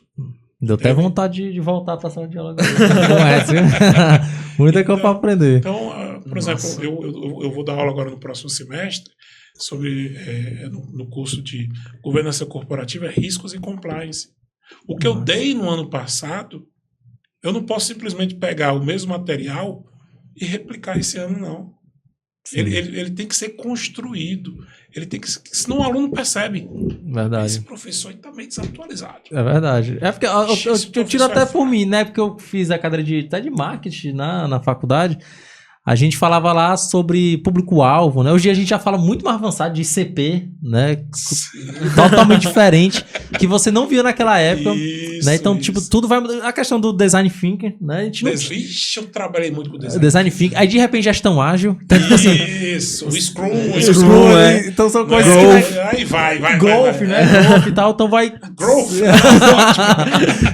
Deu até vontade de voltar para a sala de aula agora. Muita coisa para aprender. Então, por exemplo, eu vou dar aula agora no próximo semestre sobre, no curso de governança corporativa, riscos e compliance. O que eu dei no ano passado, eu não posso simplesmente pegar o mesmo material e replicar esse ano, não. Ele tem que ser construído. Ele tem que, senão o aluno percebe. Verdade. Esse professor está meio desatualizado. É verdade. É porque eu tiro até por mim, né? Porque eu fiz a cadeira até de marketing na faculdade. A gente falava lá sobre público-alvo, né? Hoje a gente já fala muito mais avançado de ICP, né? Totalmente diferente, que você não via naquela época. Isso, né? Então, tipo, tudo vai mudar. A questão do design thinking, né? A gente não... Ixi, eu trabalhei muito com design thinking. Aí, de repente, gestão ágil. Então, tipo assim, isso, o Scrum. Então, são coisas que... Aí vai. Growth, né? Growth e tal. Então, vai... Growth.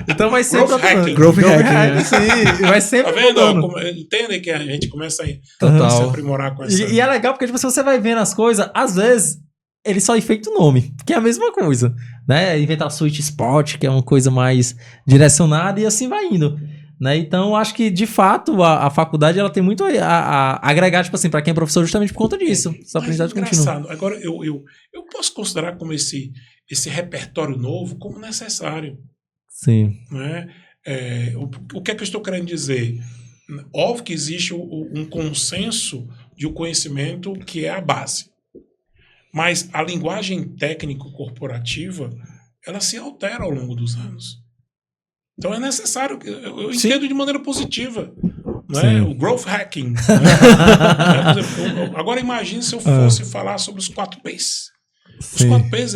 Então, vai ser... Growth hacking. Sim, vai sempre tá vendo? mudando. Entendem que a gente começa a se Total. aprimorar com essa... E é legal porque, tipo, se você vai vendo as coisas, às vezes, ele só enfeita o nome, que é a mesma coisa, né? Inventar Switch Sport, que é uma coisa mais direcionada, e assim vai indo, né? Então, acho que, de fato, a faculdade, ela tem muito a agregar, tipo assim, pra quem é professor, justamente por conta disso. Essa aprendizagem contínua. Agora, eu posso considerar como esse repertório novo como necessário. Sim. Né? O que é que eu estou querendo dizer? Óbvio que existe um consenso de um conhecimento que é a base. Mas a linguagem técnico-corporativa, ela se altera ao longo dos anos. Então é necessário, eu entendo de maneira positiva, né? O growth hacking. Né? Por exemplo, agora imagine se eu fosse falar sobre os 4Ps. Os 4Ps,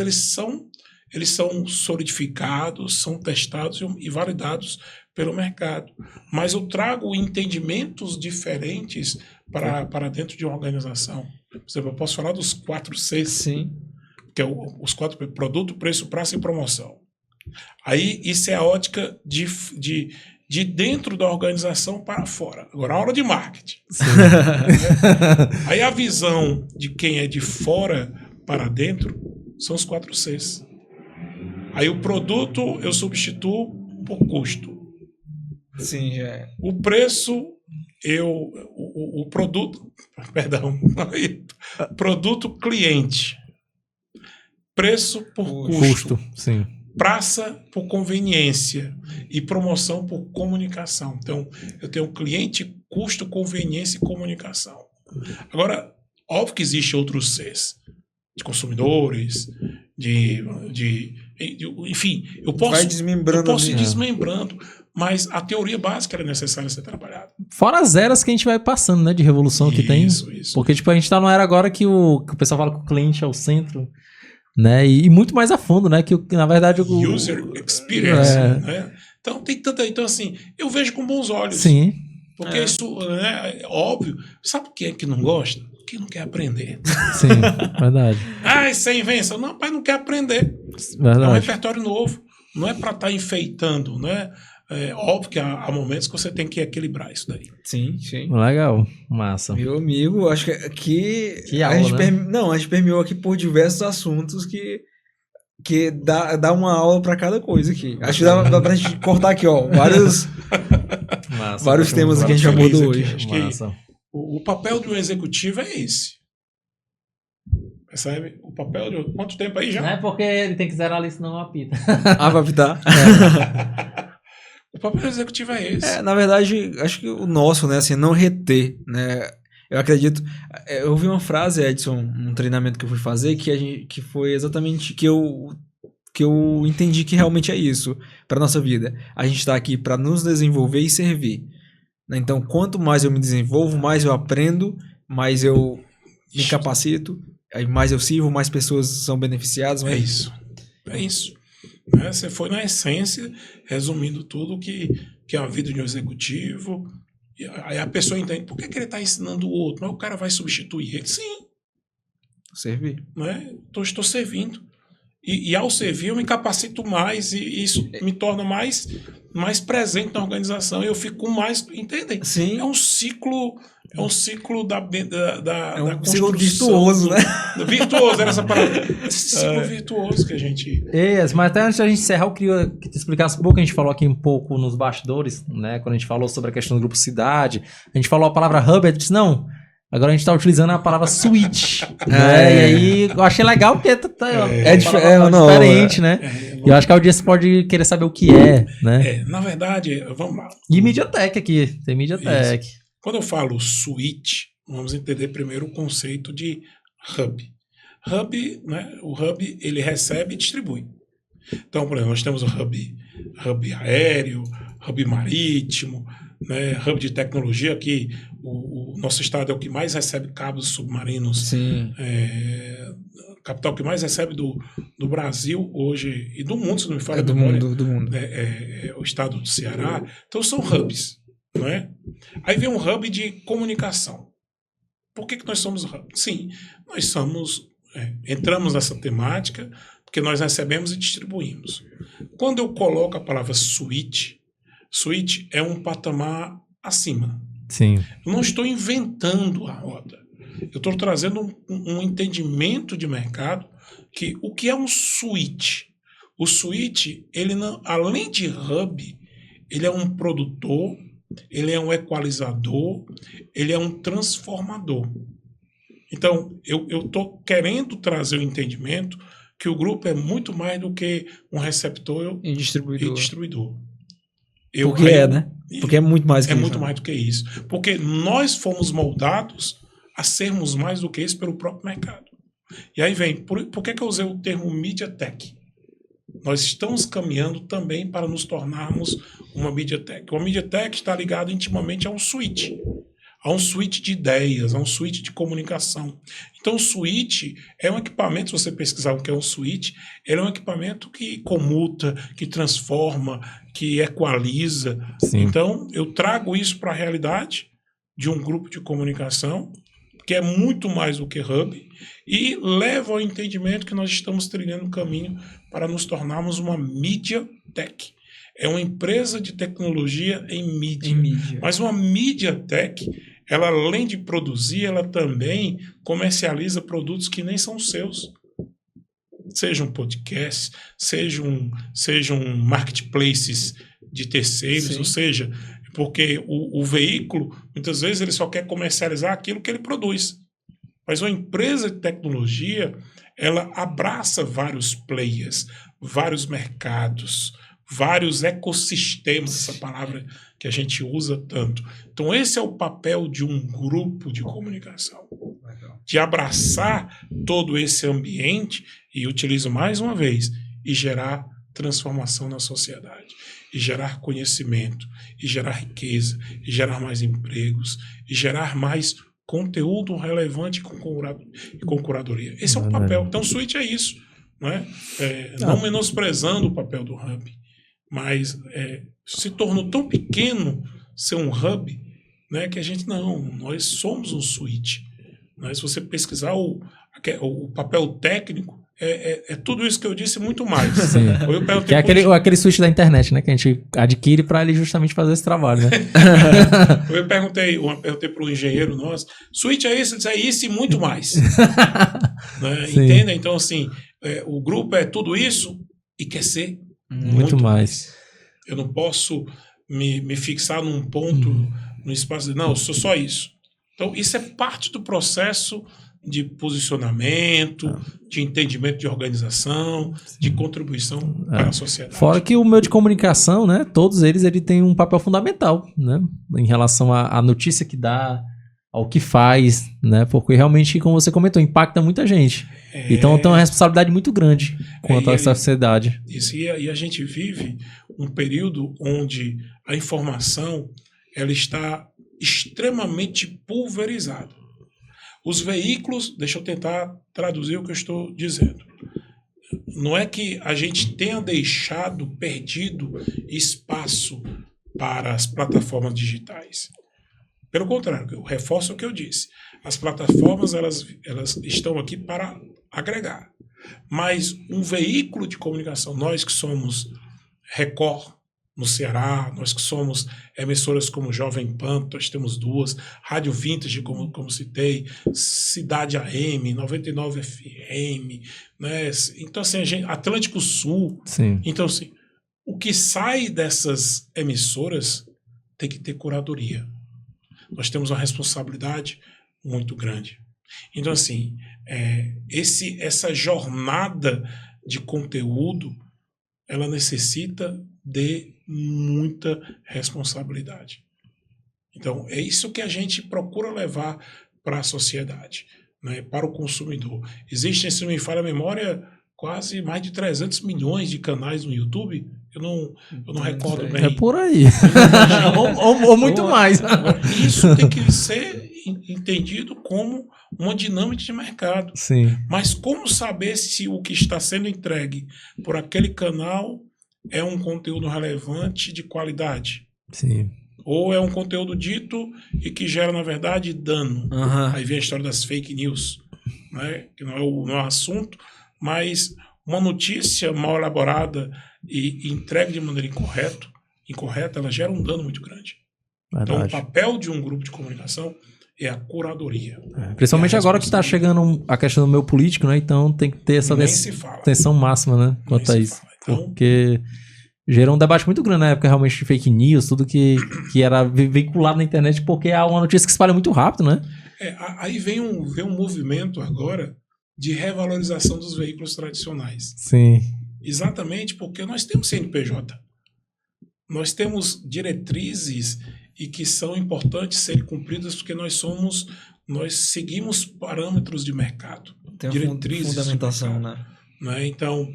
eles são solidificados, são testados e validados pelo mercado. Mas eu trago entendimentos diferentes para dentro de uma organização. Por exemplo, eu posso falar dos 4Cs. Sim. Que é os 4P: produto, preço, prazo e promoção. Aí, isso é a ótica de dentro da organização para fora. Agora, a aula de marketing. Aí, a visão de quem é de fora para dentro são os 4Cs. Aí, o produto eu substituo por custo. Sim, já é. O preço, o produto... Perdão. Produto cliente. Preço por custo. Sim. Praça por conveniência e promoção por comunicação. Então, eu tenho cliente, custo, conveniência e comunicação. Agora, óbvio que existe outros Cs, de consumidores, enfim, eu posso ir desmembrando, mas a teoria básica era necessária ser trabalhada. Fora as eras que a gente vai passando, né, de revolução que tem. Isso. Porque, tipo, a gente tá numa era agora que o pessoal fala que o cliente é o centro, né, e muito mais a fundo, né, que na verdade... User experience, né? Então, tem tanta... Então, assim, eu vejo com bons olhos. Sim. Porque isso, né, é óbvio. Sabe quem é que não gosta? Quem não quer aprender. Sim, verdade. Isso é invenção. Não, pai, não quer aprender. Verdade. É um repertório novo. Não é para estar enfeitando, né, É óbvio que há momentos que você tem que equilibrar isso daí. Sim, sim. Legal, massa. Meu amigo, acho que Que a aula, gente né? não, a gente permeou aqui por diversos assuntos que dá uma aula pra cada coisa aqui. Acho que dá pra gente cortar aqui, ó, Massa, vários temas que a gente Feliz abordou aqui. hoje. Acho que Massa. o papel de um executivo é esse. Percebe? O papel de... Quanto tempo aí já? Não é porque ele tem que zerar ali, senão apita. Ah, vai apitar? O papel do executivo é esse. Na verdade, acho que o nosso, né, assim, não reter, né? Eu acredito. Eu ouvi uma frase, Edson, num treinamento que eu fui fazer, que foi exatamente que eu entendi que realmente é isso para nossa vida. A gente está aqui para nos desenvolver e servir. Né? Então, quanto mais eu me desenvolvo, mais eu aprendo, mais eu me capacito, aí mais eu sirvo, mais pessoas são beneficiadas. É isso. É isso. Você foi na essência, resumindo tudo que é a vida de um executivo. E aí a pessoa entende, por que ele está ensinando o outro? Mas o cara vai substituir ele? Sim. Servir. Né? Estou servindo. E ao servir eu me capacito mais e isso me torna mais presente na organização. Eu fico mais... Entendem? Sim. É um ciclo da Um construção. ciclo virtuoso, né? Virtuoso, era essa palavra. Esse ciclo virtuoso que a gente... Mas até antes da gente encerrar, eu queria que tu explicasse um pouco, a gente falou aqui um pouco nos bastidores, né, quando a gente falou sobre a questão do Grupo Cidade, a gente falou a palavra hub, a gente disse, não, agora a gente tá utilizando a palavra switch, né, e aí eu achei legal porque diferente, né, e eu acho que a audiência pode querer saber o que é, né. Na verdade, vamos lá. E MediaTek aqui, tem MediaTek. Isso. Quando eu falo switch, vamos entender primeiro o conceito de hub. Hub, né? O hub ele recebe e distribui. Então, por exemplo, nós temos o hub aéreo, hub marítimo, né? Hub de tecnologia, que o nosso estado é o que mais recebe cabos submarinos. Sim. Capital que mais recebe do Brasil hoje e do mundo, se não me falha a memória. Do mundo. É o estado do Ceará. Então são hubs. Não é? Aí vem um hub de comunicação. Por que nós somos hub? Sim, nós somos... entramos nessa temática porque nós recebemos e distribuímos. Quando eu coloco a palavra switch é um patamar acima. Sim. Eu não estou inventando a roda. Eu estou trazendo um entendimento de mercado que o que é um switch? O switch, ele não, além de hub, ele é um produtor, ele é um equalizador, ele é um transformador. Então, eu estou querendo trazer o entendimento que o grupo é muito mais do que um receptor e distribuidor. Né? Porque é muito mais que isso. É muito mais do que isso. Porque nós fomos moldados a sermos mais do que isso pelo próprio mercado. E aí vem, por que eu usei o termo MediaTek? Nós estamos caminhando também para nos tornarmos uma MediaTek. Uma MediaTek está ligada intimamente a um switch de ideias, a um switch de comunicação. Então, o switch é um equipamento, se você pesquisar o que é um switch, ele é um equipamento que comuta, que transforma, que equaliza. Sim. Então, eu trago isso para a realidade de um grupo de comunicação, que é muito mais do que hub, e levo ao entendimento que nós estamos trilhando um caminho para nos tornarmos uma MediaTek. É uma empresa de tecnologia em mídia. Mas uma MediaTek, ela além de produzir, ela também comercializa produtos que nem são seus. Sejam podcasts, sejam marketplaces de terceiros, Sim. Ou seja, porque o veículo, muitas vezes, ele só quer comercializar aquilo que ele produz. Mas uma empresa de tecnologia, ela abraça vários players, vários mercados, vários ecossistemas, essa palavra que a gente usa tanto. Então, esse é o papel de um grupo de comunicação. De abraçar todo esse ambiente, e utilizo mais uma vez, e gerar transformação na sociedade, e gerar conhecimento, e gerar riqueza, e gerar mais empregos, e gerar mais conteúdo relevante com curadoria. Esse é o papel. Então, o Switch é isso. Não menosprezando o papel do hub, mas se tornou tão pequeno ser um hub, né, que a gente nós somos um switch. Se você pesquisar o papel técnico, é tudo isso que eu disse e muito mais. Sim. Eu perguntei Que é aquele switch da internet, né? Que a gente adquire para ele justamente fazer esse trabalho, né? eu perguntei para o engenheiro nosso, switch é isso? Ele disse, é isso e muito mais. Né? Entenda? Então, assim, o grupo é tudo isso e quer ser muito mais. Eu não posso me fixar num ponto, no espaço. Não, eu sou só isso. Então, isso é parte do processo de posicionamento, de entendimento de organização, de contribuição para a sociedade. Fora que o meio de comunicação, né? Todos eles ele tem um papel fundamental, né? Em relação à notícia que dá, ao que faz, né? Porque realmente, como você comentou, impacta muita gente. Então tem uma responsabilidade muito grande quanto a essa sociedade. Isso, e a gente vive um período onde a informação ela está extremamente pulverizada. Os veículos, deixa eu tentar traduzir o que eu estou dizendo. Não é que a gente tenha perdido espaço para as plataformas digitais. Pelo contrário, eu reforço o que eu disse. As plataformas elas estão aqui para agregar. Mas um veículo de comunicação, nós que somos Record no Ceará, nós que somos emissoras como Jovem Pan, nós temos 2, Rádio Vintage, como citei, Cidade AM, 99 FM, né? Então, assim, Atlântico Sul. Sim. Então, assim, o que sai dessas emissoras tem que ter curadoria. Nós temos uma responsabilidade muito grande. Então, assim, essa jornada de conteúdo, ela necessita de muita responsabilidade. Então, é isso que a gente procura levar para a sociedade, né, para o consumidor. Existem, se não me falha a memória, quase mais de 300 milhões de canais no YouTube. Eu não recordo bem. É por aí. ou muito mais. Isso tem que ser entendido como uma dinâmica de mercado. Sim. Mas como saber se o que está sendo entregue por aquele canal é um conteúdo relevante de qualidade? Sim. Ou é um conteúdo dito e que gera, na verdade, dano? Uhum. Aí vem a história das fake news, né? Que não é o assunto, mas uma notícia mal elaborada e entregue de maneira incorreta, ela gera um dano muito grande. Verdade. Então, o papel de um grupo de comunicação é a curadoria. Principalmente agora que está chegando a questão do meio político, né? Então tem que ter essa atenção máxima, né? Quanto a isso. Então, porque gerou um debate muito grande na época, realmente, de fake news, tudo que era veiculado na internet, porque é uma notícia que se espalha muito rápido, né? Aí vem um movimento agora de revalorização dos veículos tradicionais. Sim. Exatamente porque nós temos CNPJ. Nós temos diretrizes e que são importantes serem cumpridas porque nós seguimos parâmetros de mercado. Tem diretrizes uma fundamentação, né? Então,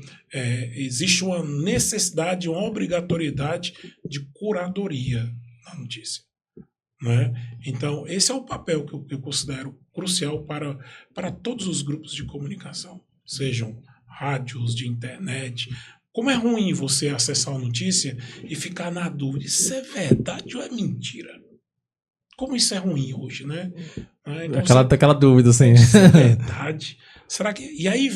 existe uma necessidade, uma obrigatoriedade de curadoria na notícia. Né? Então, esse é o papel que eu considero crucial para todos os grupos de comunicação, sejam rádios, de internet. Como é ruim você acessar a notícia e ficar na dúvida, isso é verdade ou é mentira? Como isso é ruim hoje, né? Então, aquela dúvida, assim. Isso é verdade. Será que... E aí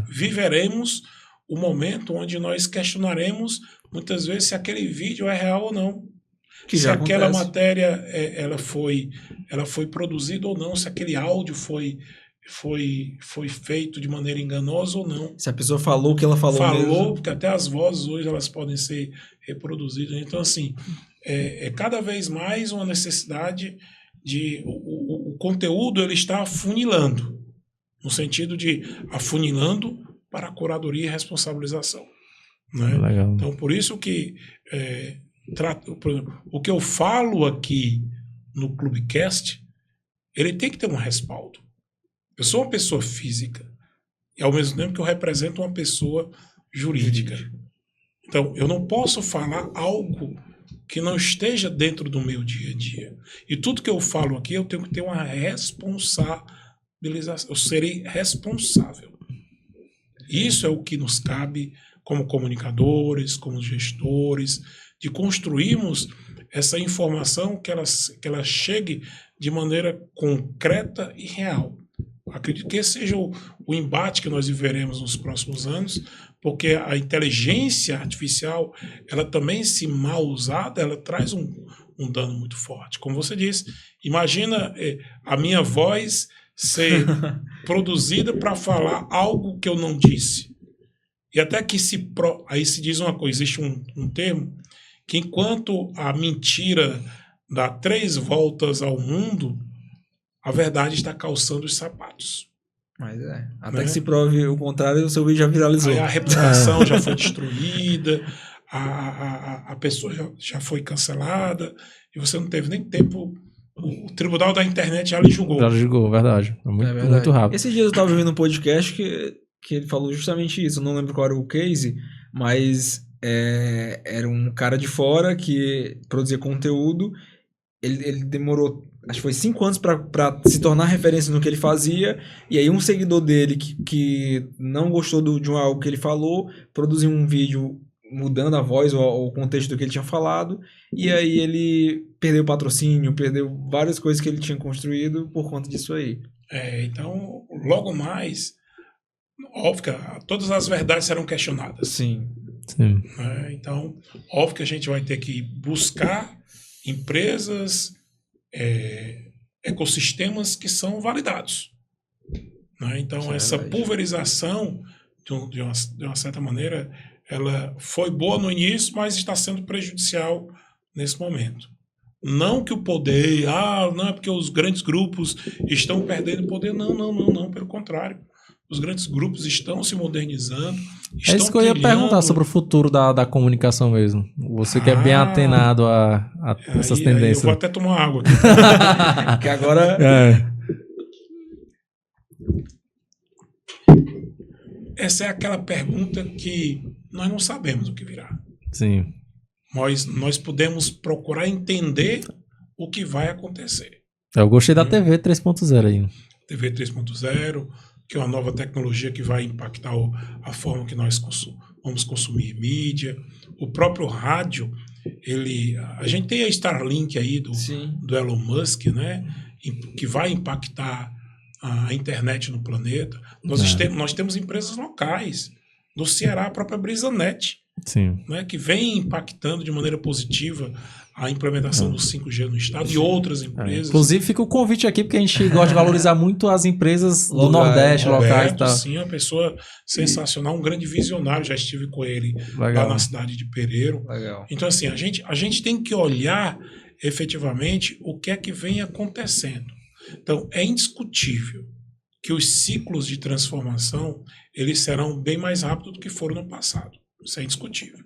viveremos o momento onde nós questionaremos muitas vezes se aquele vídeo é real ou não. Se aquela matéria ela foi produzida ou não, se aquele áudio foi feito de maneira enganosa ou não. Se a pessoa falou o que ela falou mesmo. Porque até as vozes hoje elas podem ser reproduzidas. Então, assim, é cada vez mais uma necessidade de... O conteúdo ele está afunilando, no sentido de afunilando para a curadoria e responsabilização. Né? Legal. Então, por isso que... por exemplo, o que eu falo aqui no Clubecast, ele tem que ter um respaldo. Eu sou uma pessoa física e ao mesmo tempo que eu represento uma pessoa jurídica. Então, eu não posso falar algo que não esteja dentro do meu dia a dia. E tudo que eu falo aqui, eu tenho que ter uma responsabilização. Eu serei responsável. Isso é o que nos cabe como comunicadores, como gestores, de construirmos essa informação que ela chegue de maneira concreta e real. acredito que esse seja o embate que nós viveremos nos próximos anos, porque a inteligência artificial, ela também, se mal usada, ela traz um dano muito forte. Como você disse, imagina a minha voz ser produzida para falar algo que eu não disse. E até que aí se diz uma coisa, existe um termo, que enquanto a mentira dá 3 voltas ao mundo, a verdade está calçando os sapatos. Mas até que se prove o contrário, o seu vídeo já viralizou. Aí a reputação já foi destruída, a pessoa já foi cancelada, e você não teve nem tempo. O tribunal da internet já lhe julgou. Já julgou, verdade. Muito rápido. Esse dia eu estava ouvindo um podcast que ele falou justamente isso. Eu não lembro qual era o case, mas era um cara de fora que produzia conteúdo. Ele demorou, acho que foi 5 anos para se tornar referência no que ele fazia, e aí um seguidor dele que não gostou de algo que ele falou, produziu um vídeo mudando a voz ou o contexto do que ele tinha falado, e aí ele perdeu patrocínio, perdeu várias coisas que ele tinha construído por conta disso aí. Então, logo mais, óbvio que todas as verdades serão questionadas. Sim. Então, óbvio que a gente vai ter que buscar empresas, ecossistemas que são validados. Então, essa pulverização, de uma certa maneira, ela foi boa no início, mas está sendo prejudicial nesse momento. Não que o poder, não é porque os grandes grupos estão perdendo poder. Não, pelo contrário. Os grandes grupos estão se modernizando. É isso que eu ia perguntar sobre o futuro da comunicação mesmo. Você que é bem atenado a essas tendências. Eu vou até tomar água aqui. Que agora... Essa é aquela pergunta que nós não sabemos o que virá. Sim. Nós podemos procurar entender o que vai acontecer. Eu gostei da TV 3.0 aí. TV 3.0, que é uma nova tecnologia que vai impactar a forma que nós vamos consumir mídia. O próprio rádio, a gente tem a Starlink aí do Elon Musk, né, que vai impactar a internet no planeta. Nós temos empresas locais. No Ceará, a própria BrisaNet, né, que vem impactando de maneira positiva a implementação do 5G no estado e outras empresas. Inclusive, fica o convite aqui, porque a gente gosta de valorizar muito as empresas do Nordeste, locais e tal. Sim, uma pessoa sensacional, um grande visionário. Já estive com ele lá na cidade de Pereiro. Legal. Então, assim, a gente tem que olhar efetivamente o que é que vem acontecendo. Então, é indiscutível que os ciclos de transformação eles serão bem mais rápidos do que foram no passado. Isso é indiscutível.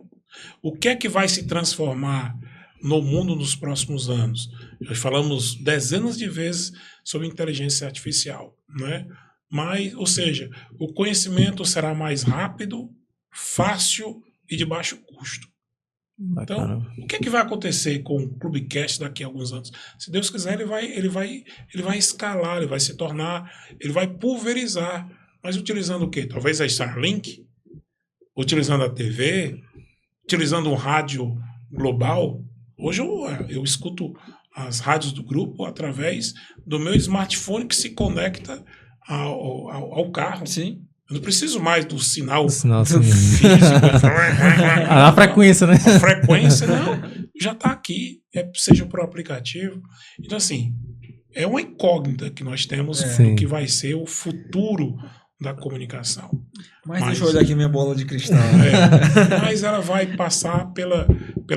O que é que vai se transformar no mundo nos próximos anos? Já falamos dezenas de vezes sobre inteligência artificial, né? Ou seja, o conhecimento será mais rápido, fácil e de baixo custo. Então, o que é que vai acontecer com o Clubecast daqui a alguns anos? Se Deus quiser, ele vai escalar, ele vai pulverizar. Mas utilizando o quê? Talvez a Starlink? Utilizando a TV? Utilizando um rádio global? Hoje eu escuto as rádios do grupo através do meu smartphone que se conecta ao carro. Sim. Eu não preciso mais do sinal físico. A frequência, né? A frequência, não. Já está aqui, seja por aplicativo. Então, assim, é uma incógnita que nós temos do que vai ser o futuro da comunicação. Mas deixa eu olhar aqui minha bola de cristal. Mas ela vai passar pela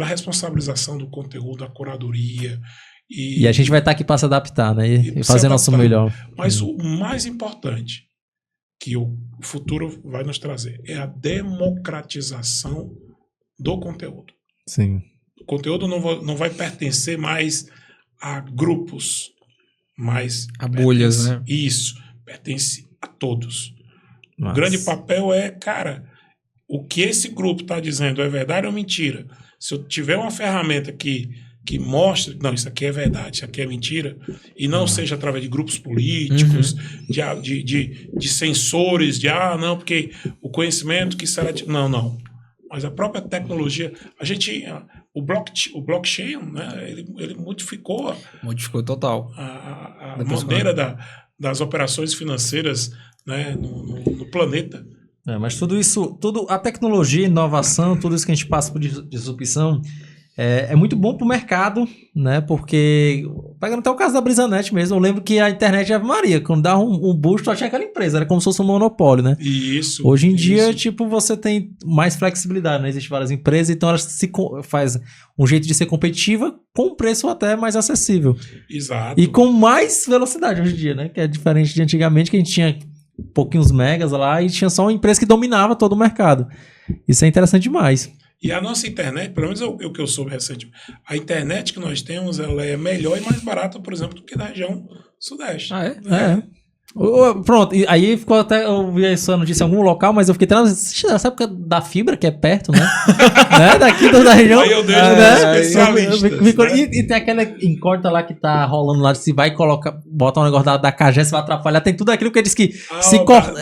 responsabilização do conteúdo, da curadoria. E a gente vai estar aqui para se adaptar, né? E fazer nosso melhor. Mas o mais importante que o futuro vai nos trazer é a democratização do conteúdo. Sim. O conteúdo não vai pertencer mais a grupos, mas a bolhas, né? Isso, pertence a todos. Nossa. O grande papel o que esse grupo está dizendo é verdade ou mentira? Se eu tiver uma ferramenta que mostre, não, isso aqui é verdade, isso aqui é mentira, e não seja através de grupos políticos, de censores, não, porque o conhecimento que será... Não. Mas a própria tecnologia, o blockchain, né, ele modificou total a maneira das operações financeiras, né, no planeta. Mas tudo isso, a tecnologia, inovação, tudo isso que a gente passa por disrupção é muito bom pro mercado, né? Porque, pegando até o caso da Brisanet mesmo, eu lembro que a internet Ave Maria, quando dava um boost, tu achava aquela empresa, era como se fosse um monopólio, né? Isso. Hoje em dia, tipo, você tem mais flexibilidade, né? Existem várias empresas, então elas faz um jeito de ser competitiva com um preço até mais acessível. Exato. E com mais velocidade hoje em dia, né? Que é diferente de antigamente, que a gente tinha pouquinhos megas lá e tinha só uma empresa que dominava todo o mercado. Isso é interessante demais. E a nossa internet, pelo menos o que eu soube recentemente, a internet que nós temos, ela é melhor e mais barata, por exemplo, do que da região sudeste. Ah, é? Pronto, e aí ficou até, eu vi essa notícia em algum local, mas eu fiquei tendo nessa época da fibra, que é perto, né? Né? Daqui da região. Aí eu deixo né? especialistas. E tem aquela encorta lá que tá rolando lá, se vai botar um negócio da Cagé, se vai atrapalhar, tem tudo aquilo que ele disse que se corta.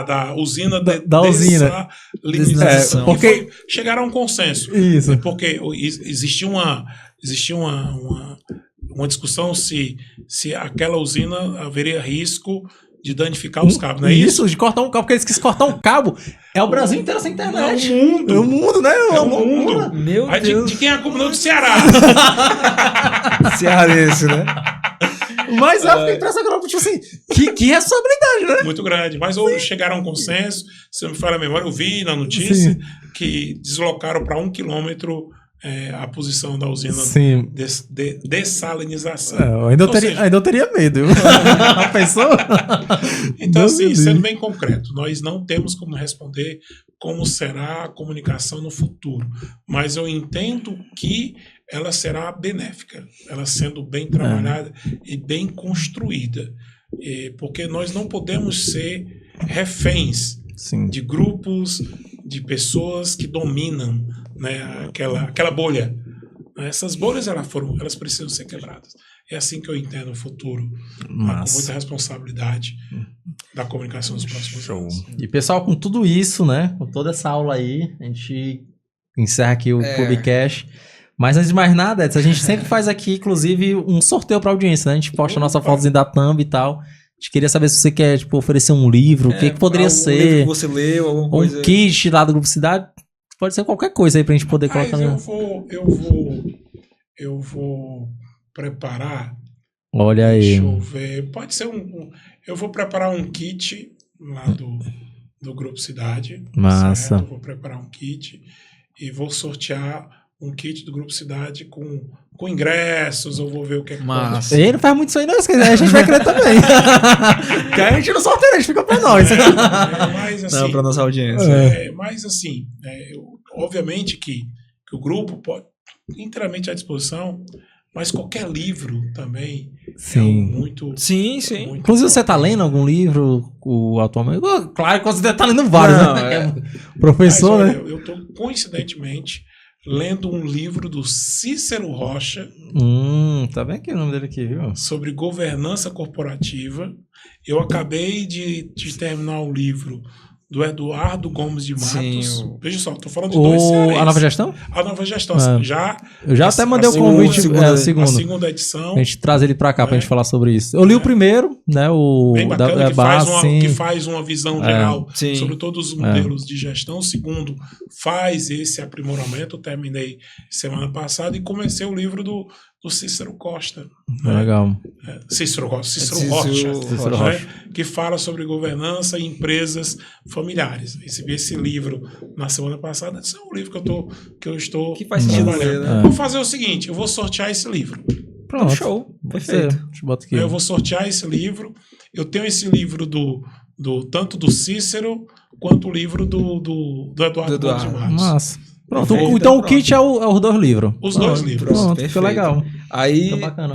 Da usina da usina. Desalinização. Porque chegaram a um consenso. Isso. Porque existia uma discussão se aquela usina haveria risco de danificar os cabos, não é isso? De cortar um cabo, porque eles quis cortar um cabo. É o Brasil inteiro sem internet. É o mundo. É o mundo, né? É o mundo. Meu Aí Deus. de quem é a culpa? Não, do Ceará. Cearense, né? Mas eu fiquei impressionado, tipo assim, que responsabilidade, né? Muito grande. Mas ou chegaram a um consenso, se não me falha a memória, eu vi na notícia Sim. que deslocaram para 1 quilômetro a posição da usina Sim. de dessalinização. Eu ainda teria medo. A pessoa. Então, assim, sendo bem concreto, nós não temos como responder como será a comunicação no futuro, mas eu entendo que ela será benéfica, ela sendo bem trabalhada e bem construída, porque nós não podemos ser reféns Sim. de grupos, de pessoas que dominam, né, aquela bolha. Essas bolhas elas precisam ser quebradas. É assim que eu entendo o futuro, com muita responsabilidade da comunicação dos próximos anos. E pessoal, com tudo isso, né, com toda essa aula aí, a gente encerra aqui o Clubecast. Mas antes de mais nada, Edson, a gente sempre faz aqui, inclusive, um sorteio para audiência, né? A gente posta a nossa fotozinha da thumb e tal. A gente queria saber se você quer, tipo, oferecer um livro, o que poderia livro que ser. você leu, alguma Um coisa. kit lá do Grupo Cidade. Pode ser qualquer coisa aí pra gente poder colocar. Eu vou preparar. Olha aí. Deixa eu ver. Pode ser eu vou preparar um kit lá do Grupo Cidade. Massa. Certo? Eu vou preparar um kit e vou sortear um kit do Grupo Cidade com ingressos. Eu vou ver o que é que Massa. Ele não faz muito isso aí, não. Se quiser, a gente vai querer também. Que a gente não sorteia, a gente fica pra nós. Mas assim, Não, pra nossa audiência. mas assim, obviamente que o grupo pode inteiramente à disposição, mas qualquer livro também Sim. é muito. Sim, sim. muito Inclusive, você tá lendo algum livro atualmente? Claro que você tá lendo vários, Não, né? Professor, mas, né? olha, eu estou coincidentemente lendo um livro do Cícero Rocha Tá bem aqui o nome dele aqui, viu? sobre governança corporativa. Eu acabei de terminar o livro do Eduardo Gomes de Matos. Sim, Veja só, estou falando de dois cearenses. A Nova Gestão? A Nova gestão. Eu já até mandei o convite. A segundo. segunda edição. A gente traz ele pra cá pra gente falar sobre isso. Eu li o primeiro, né? O Bem bacana, sim. que faz uma visão geral sim. sobre todos os modelos de gestão. O segundo faz esse aprimoramento. Eu terminei semana passada e comecei o livro do Cícero Costa. Né? Legal. Cícero Rocha. Cícero Né? Rocha. Que fala sobre governança e empresas familiares. Recebi esse livro na semana passada. Esse é um livro que eu estou Que faz sentido trabalhando. ler, né? Vou fazer o seguinte, eu vou sortear esse livro. Pronto. Show. Perfeito. Perfeito. Deixa eu botar aqui. Eu vou sortear esse livro. Eu tenho esse livro tanto do Cícero quanto o livro do Eduardo Gomes de Matos. Massa. Pronto. Perfeito. Então o kit é os dois livros. Os dois livros. Pronto, Perfeito. ficou legal. Aí, Fica bacana.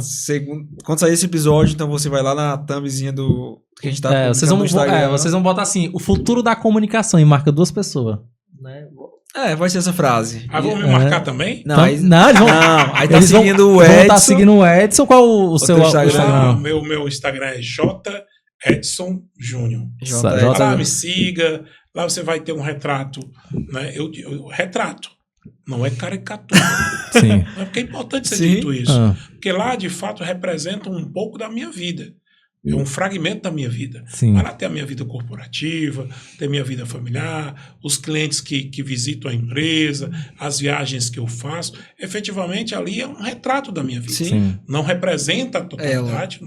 quando sair esse episódio, então você vai lá na thumbzinha do que a gente tá Vocês publicando no Instagram. vocês vão botar assim, o futuro da comunicação e marca 2 pessoas. Né? Vai ser essa frase. Aí vão me marcar também? Não, aí, Não, eles vão, aí tá eles vão- seguindo o vão Edson. estar seguindo o Edson. Qual o seu teu Instagram? Instagram? Meu Instagram é J. Edson Júnior. J- Lá me siga. Lá você vai ter um retrato. Né? Retrato. Não é caricatura. Sim. Não é porque é importante ser Sim. dito isso. Ah. Porque lá, de fato, representa um pouco da minha vida. É um fragmento da minha vida. Sim. Mas lá tem a minha vida corporativa, tem a minha vida familiar, os clientes que visitam a empresa, as viagens que eu faço. Efetivamente, ali é um retrato da minha vida. Sim. Não representa a totalidade.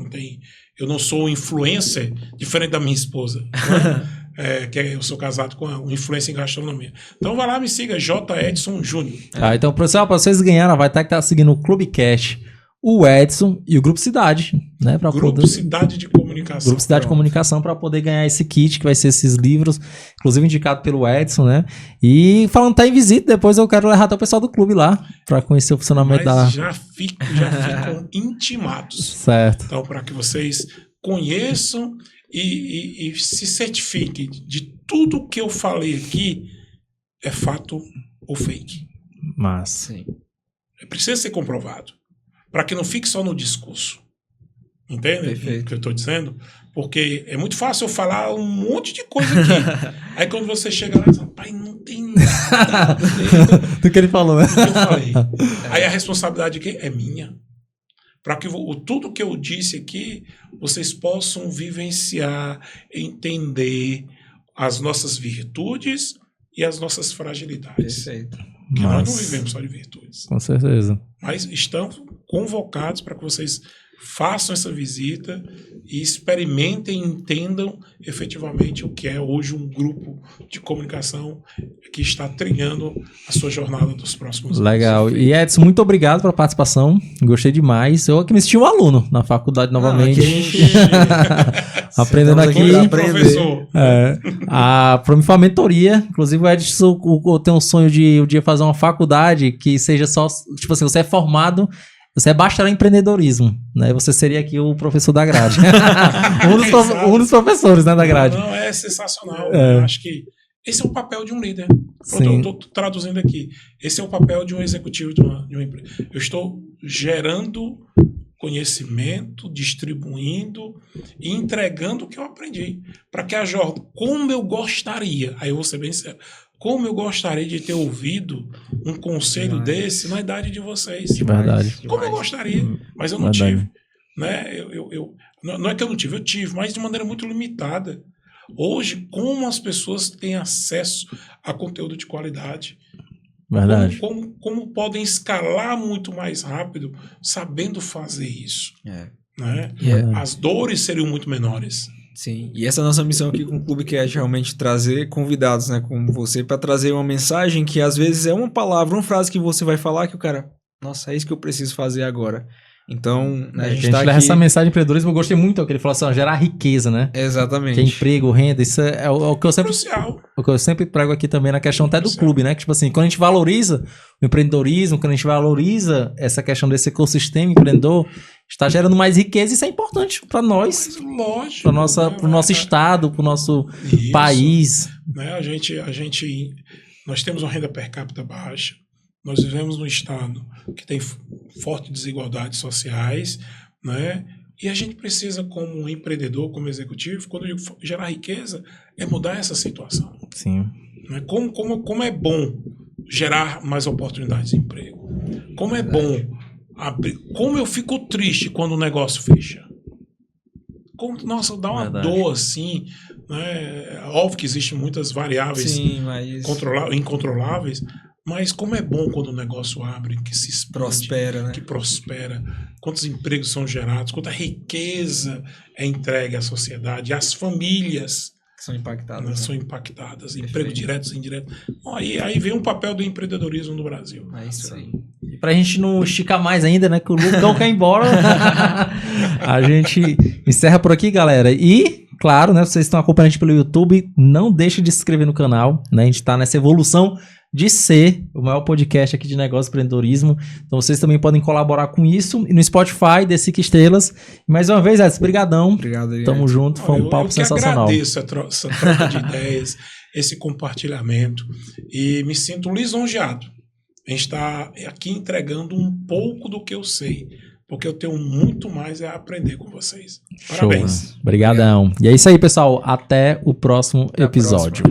Eu não sou influencer, diferente da minha esposa. Né? Que eu sou casado com uma influência em gastronomia. Então vai lá, me siga, J. Edson Júnior. Então, pessoal, para vocês ganharem, vai estar que tá seguindo o Clube Cash, o Edson e o Grupo Cidade, né? Grupo Cidade de Comunicação. Grupo Cidade de Comunicação, para poder ganhar esse kit, que vai ser esses livros, inclusive indicado pelo Edson, né? E falando tá em visita, depois eu quero levar até o pessoal do clube lá, para conhecer o funcionamento já ficam intimados. Certo. Então, para que vocês conheçam e se certifiquem de tudo que eu falei aqui é fato ou fake. Mas sim. Precisa ser comprovado. Para que não fique só no discurso. Entende? Perfeito. O que eu estou dizendo? Porque é muito fácil eu falar um monte de coisa aqui. Aí quando você chega lá e diz, pai, não tem nada do que ele falou, né? do que eu falei. Aí a responsabilidade aqui é minha. Para que tudo que eu disse aqui, vocês possam vivenciar, entender as nossas virtudes e as nossas fragilidades. Perfeito. Porque nós não vivemos só de virtudes. Com certeza. Mas estão convocados para que vocês façam essa visita e experimentem e entendam efetivamente o que é hoje um grupo de comunicação que está trilhando a sua jornada dos próximos anos. Legal. E Edson, muito obrigado pela participação. Gostei demais. Eu aqui me senti um aluno na faculdade novamente. Aprendendo aqui. Professor. Para mim foi uma mentoria. Inclusive, o Edson, eu tenho um sonho de um dia fazer uma faculdade que seja só, tipo assim, você é formado, você é bacharel em empreendedorismo, né? Você seria aqui o professor da grade. um dos professores, né, da grade. Não, é sensacional. Eu acho que esse é o papel de um líder. Eu estou traduzindo aqui. Esse é o papel de um executivo de uma empresa. Eu estou gerando conhecimento, distribuindo e entregando o que eu aprendi. Para que a jornada, como eu gostaria, aí eu vou ser bem sério, como eu gostaria de ter ouvido um conselho desse na idade de vocês. Verdade. Como eu gostaria, mas eu não tive. Né? Não é que eu não tive, eu tive, mas de maneira muito limitada. Hoje, como as pessoas têm acesso a conteúdo de qualidade? Verdade. Como podem escalar muito mais rápido sabendo fazer isso? Né? As dores seriam muito menores. Sim, e essa é a nossa missão aqui com o Clube Cash, realmente trazer convidados, né, como você, para trazer uma mensagem que às vezes é uma palavra, uma frase que você vai falar que o cara, nossa, é isso que eu preciso fazer agora. Então, né, a gente tá leva aqui... essa mensagem de empreendedorismo, eu gostei muito, que ele falou assim, gerar riqueza, né? Exatamente. Que é emprego, renda, isso é o que eu sempre... Crucial. O que eu sempre prego aqui também na questão até do clube, né? Que, tipo assim, quando a gente valoriza o empreendedorismo, quando a gente valoriza essa questão desse ecossistema empreendedor, está gerando mais riqueza e isso é importante para nós. Lógico. Para o nosso estado, para o nosso país. Né? Nós temos uma renda per capita baixa, nós vivemos num estado que tem fortes desigualdades sociais, né? E a gente precisa, como empreendedor, como executivo, quando eu digo gerar riqueza, é mudar essa situação. Sim. Né? Como é bom gerar mais oportunidades de emprego. Como é bom abrir. Como eu fico triste quando o negócio fecha. Nossa, dá uma dor assim. Né? Óbvio que existem muitas variáveis incontroláveis. Mas como é bom quando o negócio abre, que se expande, prospera, né? Que prospera, quantos empregos são gerados, quanta riqueza é entregue à sociedade, às famílias que são impactadas. Né? São impactadas, empregos diretos e indiretos. Bom, aí vem um papel do empreendedorismo no Brasil. É isso aí. E pra gente não esticar mais ainda, né, que o Lucão quer ir embora, a gente encerra por aqui, galera. E, claro, né, vocês estão acompanhando a gente pelo YouTube, não deixe de se inscrever no canal, né, a gente tá nessa evolução de ser o maior podcast aqui de negócio e empreendedorismo. Então vocês também podem colaborar com isso. E no Spotify, dê 5 estrelas. E mais uma vez, Edson, brigadão. Obrigado. Tamo junto, foi um papo sensacional. Eu agradeço essa troca de ideias, esse compartilhamento. E me sinto lisonjeado. A gente está aqui entregando um pouco do que eu sei. Porque eu tenho muito mais a aprender com vocês. Parabéns. Obrigadão. E é isso aí, pessoal. Até o próximo episódio.